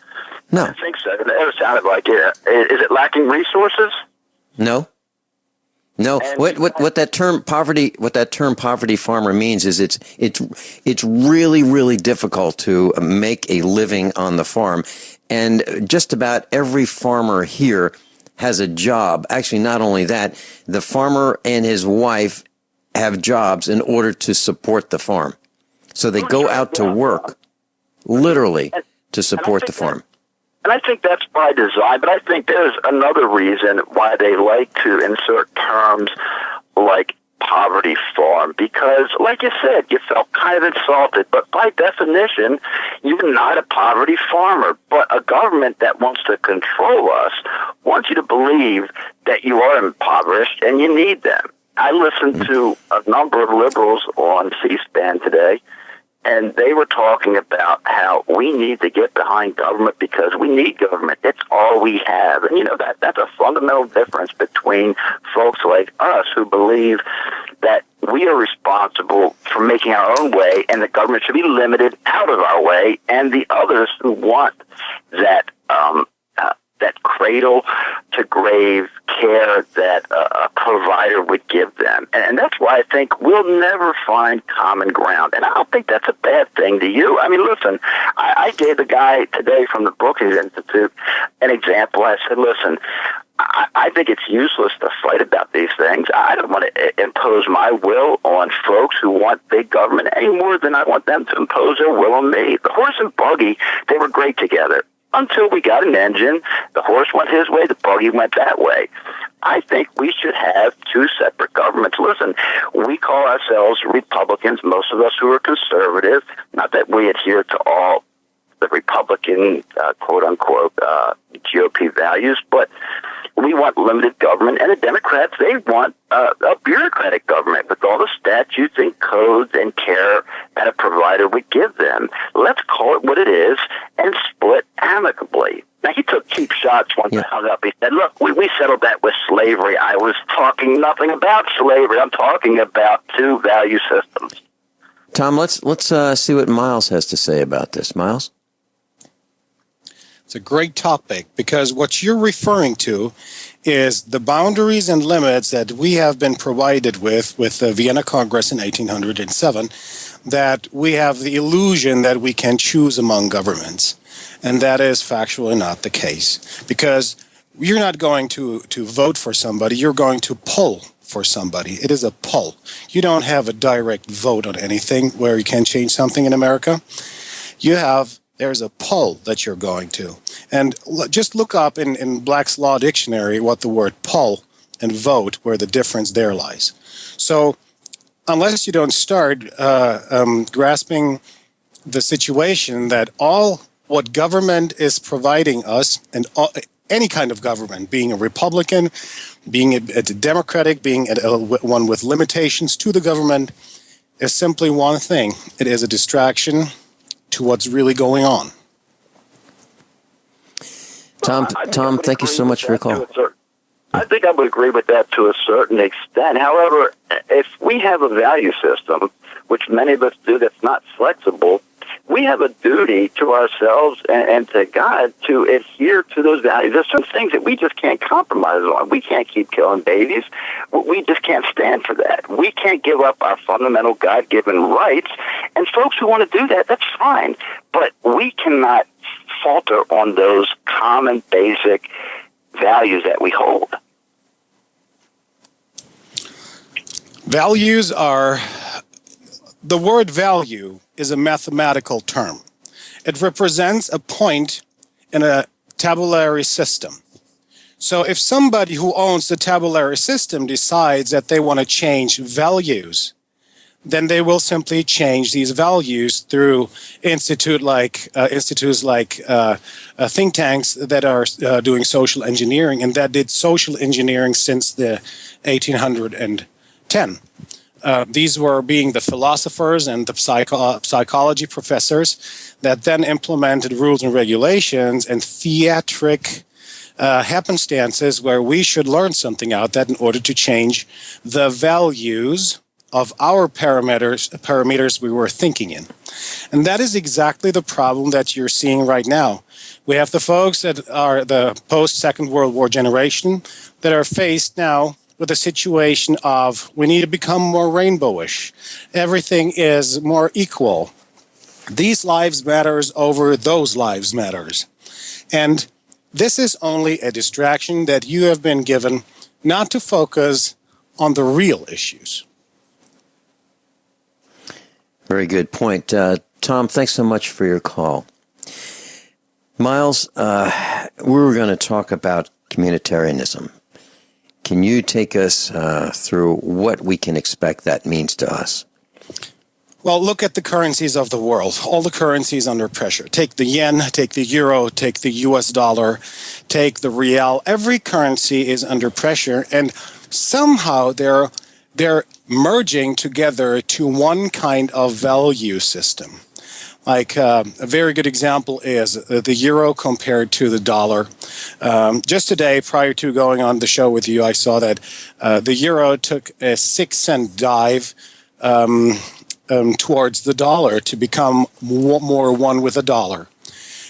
No. I think so. It never sounded like it. Is it lacking resources? No. No, what that term poverty farmer means is it's really, really difficult to make a living on the farm, and just about every farmer here has a job. Actually, not only that, the farmer and his wife have jobs in order to support the farm, so they go out to work, literally, to support the farm. And I think that's by design, but I think there's another reason why they like to insert terms like poverty farm, because, like you said, you felt kind of insulted, but by definition, you're not a poverty farmer. But a government that wants to control us wants you to believe that you are impoverished and you need them. I listened to a number of liberals on C-SPAN today, and they were talking about how we need to get behind government because we need government. It's all we have. And, you know, that's a fundamental difference between folks like us who believe that we are responsible for making our own way and the government should be limited out of our way, and the others who want that that cradle-to-grave care that a provider would give them. And that's why I think we'll never find common ground. And I don't think that's a bad thing to you. I mean, listen, I gave the guy today from the Brookings Institute an example. I said, listen, I think it's useless to fight about these things. I don't want to impose my will on folks who want big government any more than I want them to impose their will on me. The horse and buggy, they were great together. Until we got an engine, the horse went his way, the buggy went that way. I think we should have two separate governments. Listen, we call ourselves Republicans, most of us who are conservative, not that we adhere to all the Republican, quote-unquote, GOP values, but we want limited government, and the Democrats, they want a bureaucratic government with all the statutes and codes and care that a provider would give them. Let's call it what it is and split amicably. Now, he took cheap shots once I hung up. He said, look, we settled that with slavery. I was talking nothing about slavery. I'm talking about two value systems. Tom, let's see what Miles has to say about this. Miles? It's a great topic because what you're referring to is the boundaries and limits that we have been provided with the Vienna Congress in 1807, that we have the illusion that we can choose among governments. And that is factually not the case, because you're not going to vote for somebody, you're going to poll for somebody. It is a poll. You don't have a direct vote on anything where you can change something in America. There's a poll that you're going to. And just look up in Black's Law Dictionary what the word poll and vote, where the difference there lies. So unless you don't start grasping the situation that all what government is providing us, and any kind of government, being a Republican, being a Democratic, being one with limitations to the government, is simply one thing. It is a distraction to what's really going on. Tom, thank you so much for your call. I think I would agree with that to a certain extent. However, if we have a value system, which many of us do, that's not flexible, we have a duty to ourselves and to God to adhere to those values. There's some things that we just can't compromise on. We can't keep killing babies. We just can't stand for that. We can't give up our fundamental God-given rights. And folks who want to do that, that's fine. But we cannot falter on those common, basic values that we hold. Values are, the word value is a mathematical term. It represents a point in a tabulary system. So if somebody who owns the tabulary system decides that they want to change values, then they will simply change these values through institutes like think tanks that are doing social engineering, and that did social engineering since the 1810. These were being the philosophers and the psychology professors that then implemented rules and regulations and theatric happenstances where we should learn something out that in order to change the values of our parameters we were thinking in. And that is exactly the problem that you're seeing right now. We have the folks that are the post-Second World War generation that are faced now with a situation of we need to become more rainbowish. Everything is more equal. These lives matters over those lives matters. And this is only a distraction that you have been given not to focus on the real issues. Very good point. Tom, thanks so much for your call. Miles, we were going to talk about communitarianism. Can you take us through what we can expect that means to us? Well, look at the currencies of the world. All the currencies under pressure. Take the yen, take the euro, take the US dollar, take the real. Every currency is under pressure, and somehow they're merging together to one kind of value system. Like a very good example is the euro compared to the dollar. Just today, prior to going on the show with you, I saw that the euro took a 6-cent dive towards the dollar to become more one with a dollar.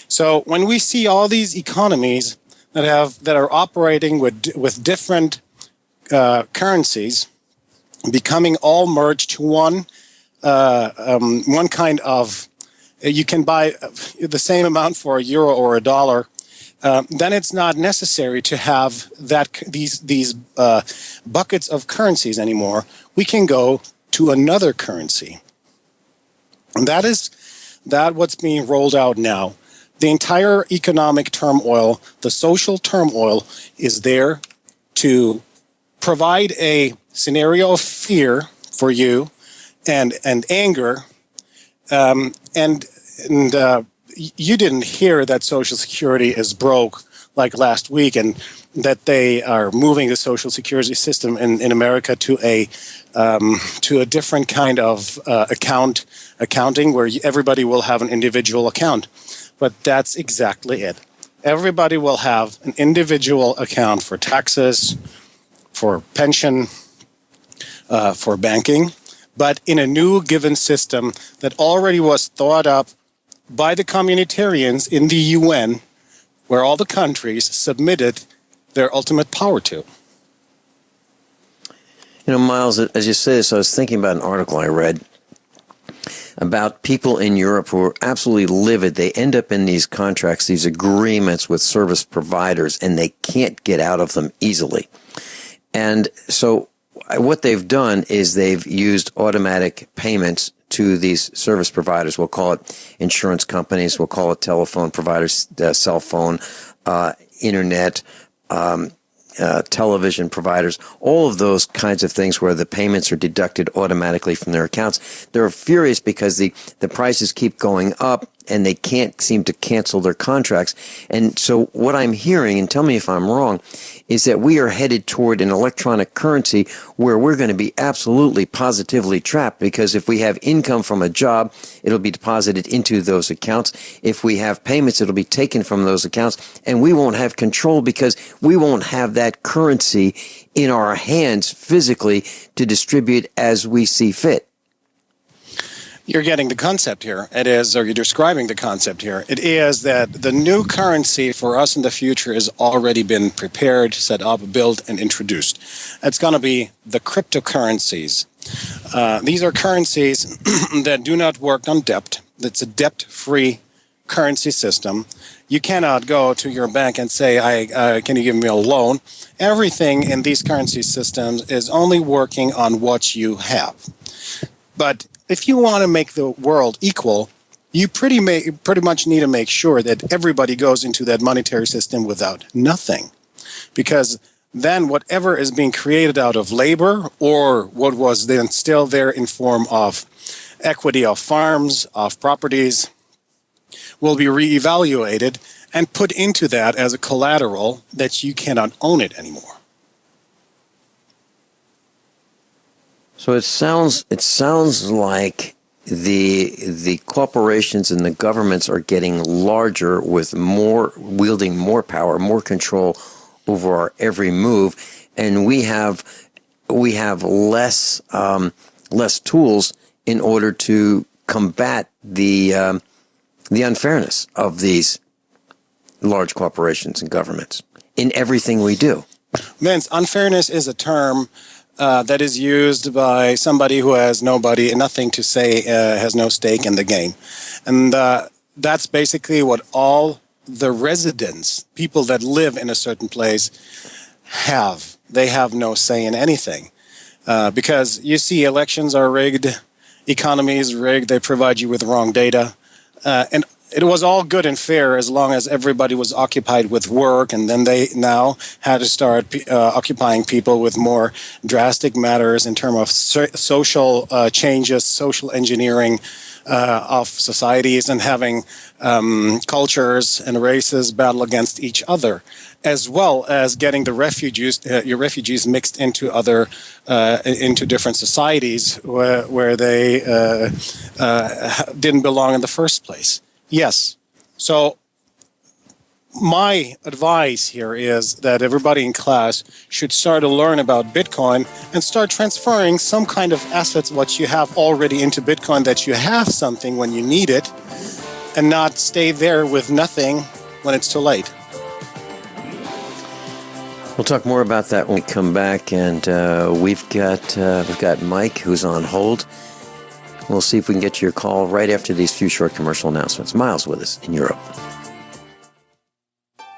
So when we see all these economies that are operating with different currencies, becoming all merged to one kind of, you can buy the same amount for a euro or a dollar, then it's not necessary to have these buckets of currencies anymore. We can go to another currency. And that what's being rolled out now. The entire economic turmoil, the social turmoil is there to provide a scenario of fear for you and anger. And you didn't hear that Social Security is broke like last week, and that they are moving the Social Security system in America to a different kind of accounting where everybody will have an individual account. But that's exactly it. Everybody will have an individual account for taxes, for pension, for banking, but in a new given system that already was thought up by the communitarians in the UN, where all the countries submitted their ultimate power to. You know, Miles, as you say this, I was thinking about an article I read about people in Europe who are absolutely livid. They end up in these contracts, these agreements with service providers, and they can't get out of them easily. And so what they've done is they've used automatic payments to these service providers. We'll call it insurance companies. We'll call it telephone providers, cell phone, internet, television providers, all of those kinds of things where the payments are deducted automatically from their accounts. They're furious because the prices keep going up and they can't seem to cancel their contracts. And so what I'm hearing, and tell me if I'm wrong, is that we are headed toward an electronic currency where we're going to be absolutely positively trapped, because if we have income from a job, it'll be deposited into those accounts. If we have payments, it'll be taken from those accounts, and we won't have control because we won't have that currency in our hands physically to distribute as we see fit. You're getting the concept here. It is, or you're describing the concept here. It is that the new currency for us in the future has already been prepared, set up, built, and introduced. It's going to be the cryptocurrencies. These are currencies that do not work on debt. It's a debt-free currency system. You cannot go to your bank and say, can you give me a loan? Everything in these currency systems is only working on what you have. But if you want to make the world equal, you pretty much need to make sure that everybody goes into that monetary system without nothing. Because then whatever is being created out of labor, or what was then still there in form of equity of farms, of properties, will be reevaluated and put into that as a collateral that you cannot own it anymore. So it sounds like the corporations and the governments are getting larger, with wielding more power, more control over our every move, and we have less tools in order to combat the unfairness of these large corporations and governments in everything we do. Vince, unfairness is a term that is used by somebody who has nothing to say, has no stake in the game. And that's basically what all the residents, people that live in a certain place, have. They have no say in anything. Because you see, elections are rigged, economies rigged, they provide you with wrong data. And it was all good and fair as long as everybody was occupied with work, and then they now had to start occupying people with more drastic matters in terms of social changes, social engineering of societies, and having cultures and races battle against each other, as well as getting the your refugees mixed into into different societies where they didn't belong in the first place. Yes. So my advice here is that everybody in class should start to learn about Bitcoin and start transferring some kind of assets, what you have already, into Bitcoin, that you have something when you need it, and not stay there with nothing when it's too late. We'll talk more about that when we come back, and we've got Mike, who's on hold. We'll see if we can get your call right after these few short commercial announcements. Miles with us in Europe.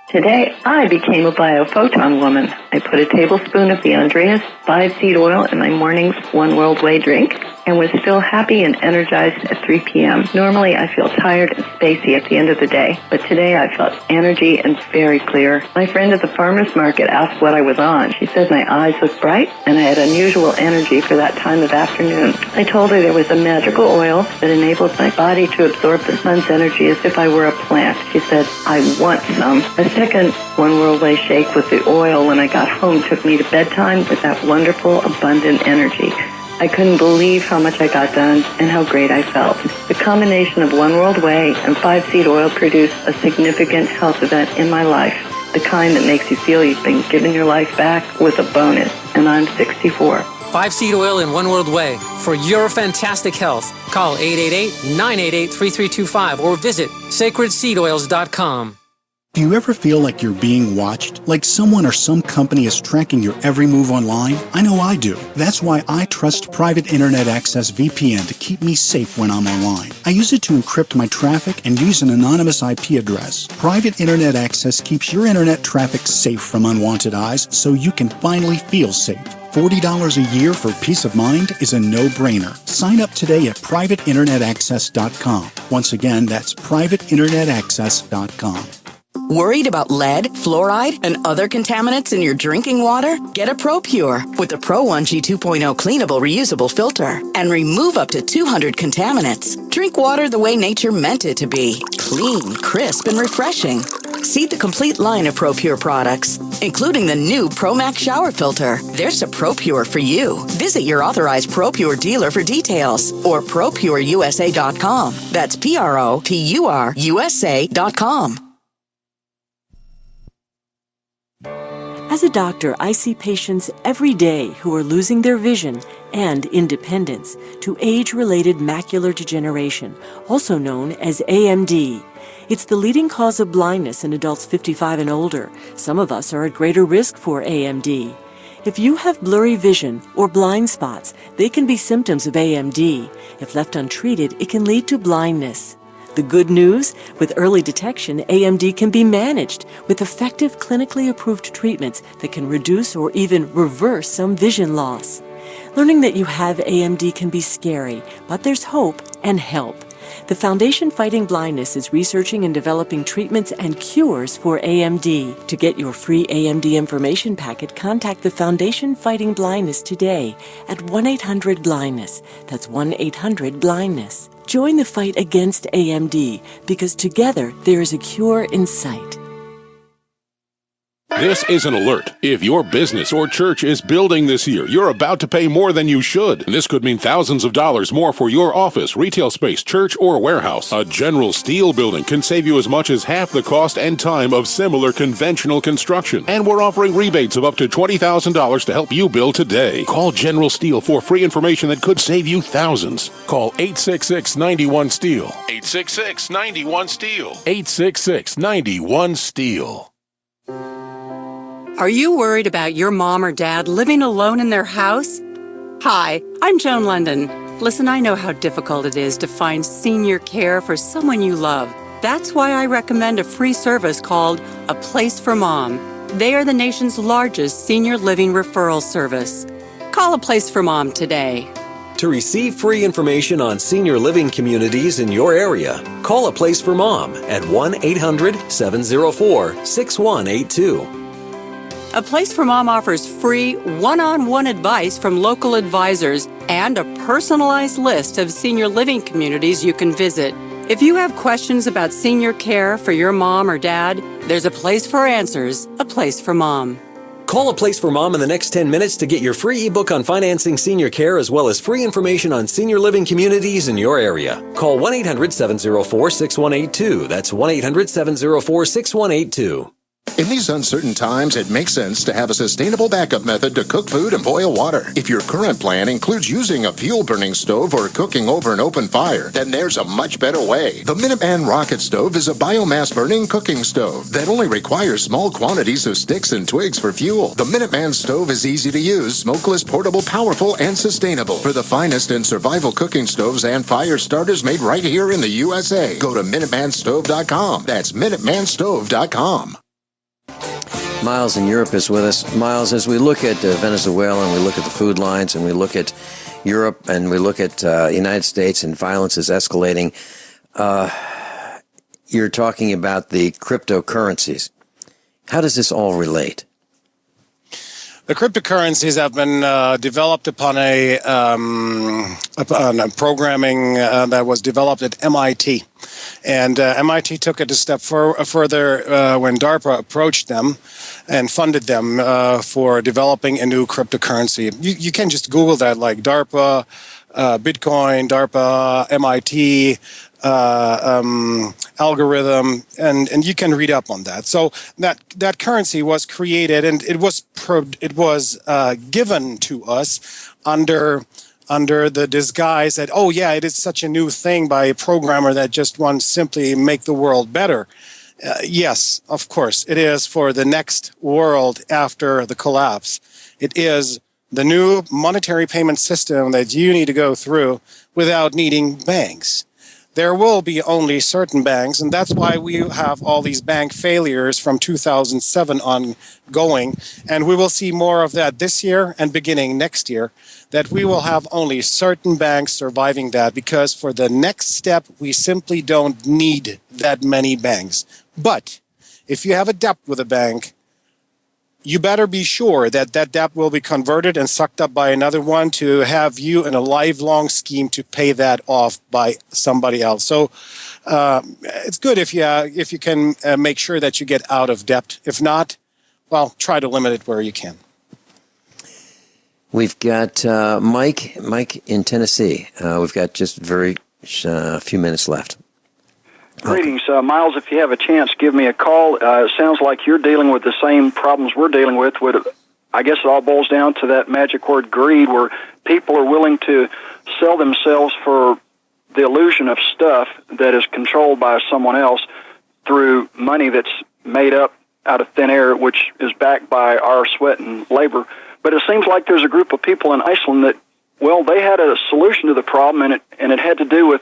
Today, I became a biophoton woman. I put a tablespoon of the Andreas 5-seed oil in my morning's One World Way drink and was still happy and energized at 3 p.m. Normally, I feel tired and spacey at the end of the day, but today I felt energy and very clear. My friend at the farmer's market asked what I was on. She said my eyes looked bright and I had unusual energy for that time of afternoon. I told her there was a magical oil that enabled my body to absorb the sun's energy as if I were a plant. She said, I want some. A second One World Way shake with the oil when I got home took me to bedtime with that wonderful, abundant energy. I couldn't believe how much I got done and how great I felt. The combination of One World Way and 5-seed oil produced a significant health event in my life, the kind that makes you feel you've been given your life back with a bonus, and I'm 64. 5-seed oil in One World Way. For your fantastic health, call 888-988-3325 or visit sacredseedoils.com. Do you ever feel like you're being watched? Like someone or some company is tracking your every move online? I know I do. That's why I trust Private Internet Access VPN to keep me safe when I'm online. I use it to encrypt my traffic and use an anonymous IP address. Private Internet Access keeps your internet traffic safe from unwanted eyes so you can finally feel safe. $40 a year for peace of mind is a no-brainer. Sign up today at privateinternetaccess.com. Once again, that's privateinternetaccess.com. Worried about lead, fluoride, and other contaminants in your drinking water? Get a ProPure with the Pro 1G 2.0 cleanable reusable filter and remove up to 200 contaminants. Drink water the way nature meant it to be. Clean, crisp, and refreshing. See the complete line of ProPure products, including the new ProMax shower filter. There's a ProPure for you. Visit your authorized ProPure dealer for details or ProPureUSA.com. That's ProPureUSA.com. As a doctor, I see patients every day who are losing their vision and independence to age-related macular degeneration, also known as AMD. It's the leading cause of blindness in adults 55 and older. Some of us are at greater risk for AMD. If you have blurry vision or blind spots, they can be symptoms of AMD. If left untreated, it can lead to blindness. The good news? With early detection, AMD can be managed with effective clinically approved treatments that can reduce or even reverse some vision loss. Learning that you have AMD can be scary, but there's hope and help. The Foundation Fighting Blindness is researching and developing treatments and cures for AMD. To get your free AMD information packet, contact the Foundation Fighting Blindness today at 1-800-BLINDNESS. That's 1-800-BLINDNESS. Join the fight against AMD because together there is a cure in sight. This is an alert. If your business or church is building this year, you're about to pay more than you should. This could mean thousands of dollars more for your office, retail space, church, or warehouse. A General Steel building can save you as much as half the cost and time of similar conventional construction. And we're offering rebates of up to $20,000 to help you build today. Call General Steel for free information that could save you thousands. Call 866-91-STEEL. 866-91-STEEL. 866-91-STEEL. Are you worried about your mom or dad living alone in their house? Hi, I'm Joan London. Listen, I know how difficult it is to find senior care for someone you love. That's why I recommend a free service called A Place for Mom. They are the nation's largest senior living referral service. Call A Place for Mom today. To receive free information on senior living communities in your area, call A Place for Mom at 1-800-704-6182. A Place for Mom offers free one-on-one advice from local advisors and a personalized list of senior living communities you can visit. If you have questions about senior care for your mom or dad, there's a place for answers, A Place for Mom. Call A Place for Mom in the next 10 minutes to get your free ebook on financing senior care as well as free information on senior living communities in your area. Call 1-800-704-6182. That's 1-800-704-6182. In these uncertain times, it makes sense to have a sustainable backup method to cook food and boil water. If your current plan includes using a fuel-burning stove or cooking over an open fire, then there's a much better way. The Minuteman Rocket Stove is a biomass-burning cooking stove that only requires small quantities of sticks and twigs for fuel. The Minuteman Stove is easy to use, smokeless, portable, powerful, and sustainable. For the finest in survival cooking stoves and fire starters made right here in the USA, go to MinutemanStove.com. That's MinutemanStove.com. Miles in Europe is with us. Miles, as we look at Venezuela and we look at the food lines and we look at Europe and we look at the United States and violence is escalating, you're talking about the cryptocurrencies. How does this all relate? The cryptocurrencies have been developed upon a programming that was developed at MIT. And MIT took it a step further when DARPA approached them and funded them for developing a new cryptocurrency. You can just Google that, like DARPA, Bitcoin, DARPA, MIT, algorithm, and you can read up on that. So that currency was created, and it was given to us under the disguise that, oh yeah, it is such a new thing by a programmer that just wants simply make the world better. Yes, of course, it is for the next world after the collapse. It is the new monetary payment system that you need to go through without needing banks. There will be only certain banks, and that's why we have all these bank failures from 2007 ongoing, and we will see more of that this year and beginning next year, that we will have only certain banks surviving that, because for the next step, we simply don't need that many banks. But if you have a debt with a bank, you better be sure that that debt will be converted and sucked up by another one to have you in a lifelong scheme to pay that off by somebody else. So it's good if you can make sure that you get out of debt. If not, well, try to limit it where you can. We've got Mike in Tennessee. We've got just a few minutes left. Greetings. Miles, if you have a chance, give me a call. It sounds like you're dealing with the same problems we're dealing with I guess it all boils down to that magic word greed, where people are willing to sell themselves for the illusion of stuff that is controlled by someone else through money that's made up out of thin air, which is backed by our sweat and labor. But it seems like there's a group of people in Iceland that, well, they had a solution to the problem, and it had to do with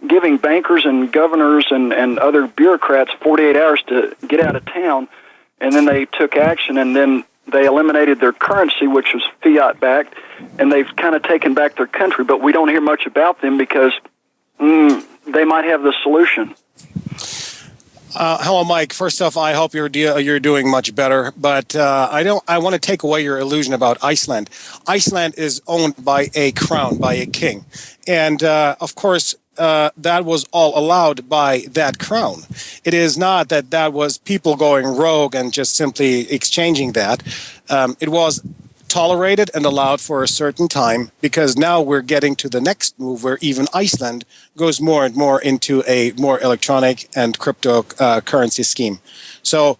giving bankers and governors and other bureaucrats 48 hours to get out of town, and then they took action, and then they eliminated their currency, which was fiat-backed, and they've kind of taken back their country, but we don't hear much about them because they might have the solution. Hello, Mike. First off, I hope you're doing much better. But I want to take away your illusion about Iceland. Iceland is owned by a crown, by a king, and of course that was all allowed by that crown. It is not that was people going rogue and just simply exchanging that. It was tolerated and allowed for a certain time, because now we're getting to the next move where even Iceland goes more and more into a more electronic and cryptocurrency scheme. So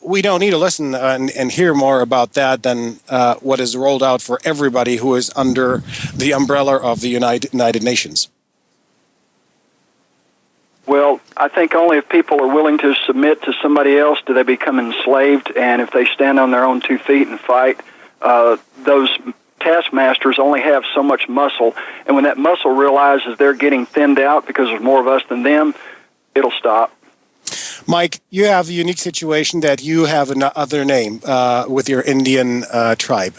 we don't need to listen and hear more about that than what is rolled out for everybody who is under the umbrella of the United Nations. Well, I think only if people are willing to submit to somebody else do they become enslaved, and if they stand on their own 2 feet and fight, those taskmasters only have so much muscle, and when that muscle realizes they're getting thinned out because there's more of us than them, it'll stop. Mike, you have a unique situation that you have another name with your Indian tribe.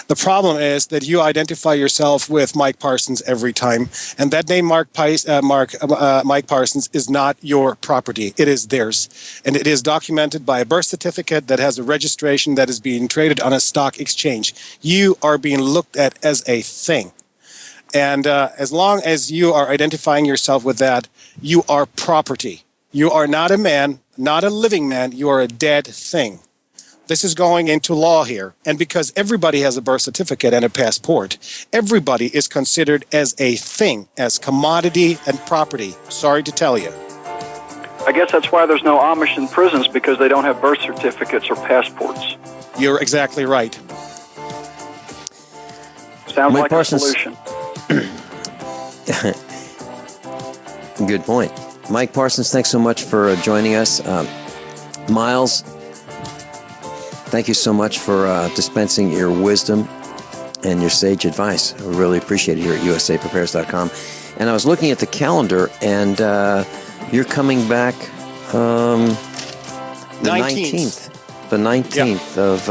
The problem is that you identify yourself with Mike Parsons every time, and that name Mike Parsons is not your property. It is theirs, and it is documented by a birth certificate that has a registration that is being traded on a stock exchange. You are being looked at as a thing. And as long as you are identifying yourself with that, you are property. You are not a man, not a living man. You are a dead thing. This is going into law here. And because everybody has a birth certificate and a passport, everybody is considered as a thing, as commodity and property. Sorry to tell you. I guess that's why there's no Amish in prisons, because they don't have birth certificates or passports. You're exactly right. Sounds Mike like Parsons. a solution. Good point. Mike Parsons, thanks so much for joining us. Miles, thank you so much for dispensing your wisdom and your sage advice. I really appreciate it here at usaprepares.com. And I was looking at the calendar, and you're coming back the 19th. The 19th of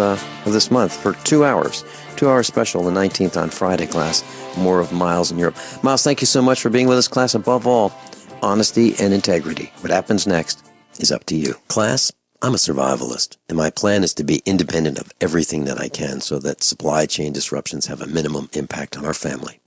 this month for 2 hours. 2 hour special, the 19th on Friday, class. More of Miles in Europe. Miles, thank you so much for being with us, class. Above all, honesty and integrity. What happens next is up to you. Class, I'm a survivalist, and my plan is to be independent of everything that I can so that supply chain disruptions have a minimum impact on our family.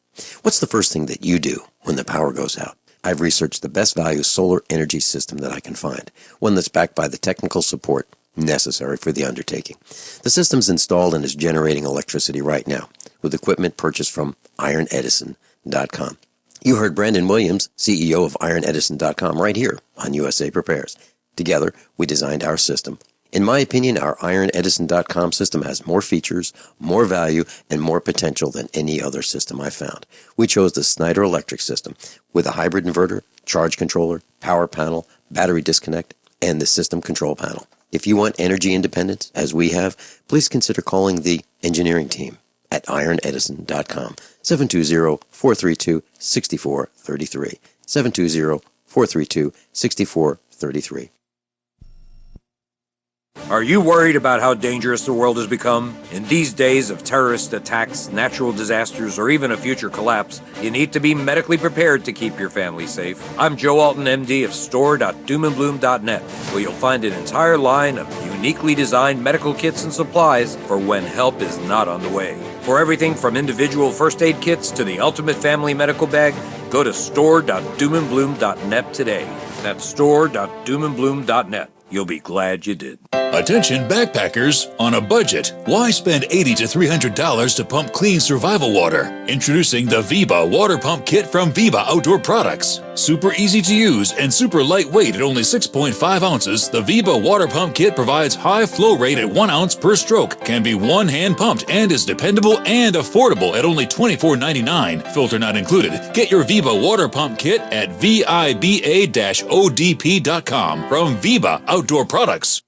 What's the first thing that you do when the power goes out? I've researched the best value solar energy system that I can find, one that's backed by the technical support necessary for the undertaking. The system's installed and is generating electricity right now with equipment purchased from ironedison.com. You heard Brandon Williams, CEO of ironedison.com, right here on USA Prepares. Together, we designed our system. In my opinion, our ironedison.com system has more features, more value, and more potential than any other system I've found. We chose the Snyder Electric system with a hybrid inverter, charge controller, power panel, battery disconnect, and the system control panel. If you want energy independence, as we have, please consider calling the engineering team at ironedison.com. 720-432-6433. 720-432-6433. Are you worried about how dangerous the world has become? In these days of terrorist attacks, natural disasters, or even a future collapse, you need to be medically prepared to keep your family safe. I'm Joe Alton, MD of store.doomandbloom.net, where you'll find an entire line of uniquely designed medical kits and supplies for when help is not on the way. For everything from individual first aid kits to the ultimate family medical bag, go to store.doomandbloom.net today. That's store.doomandbloom.net. You'll be glad you did. Attention backpackers on a budget. Why spend $80 to $300 to pump clean survival water? Introducing the Viva Water Pump Kit from Viva Outdoor Products. Super easy to use and super lightweight at only 6.5 ounces, the Viva Water Pump Kit provides high flow rate at 1 ounce per stroke, can be one-hand pumped, and is dependable and affordable at only $24.99. Filter not included. Get your Viva Water Pump Kit at viba-odp.com from Viva Outdoor Products.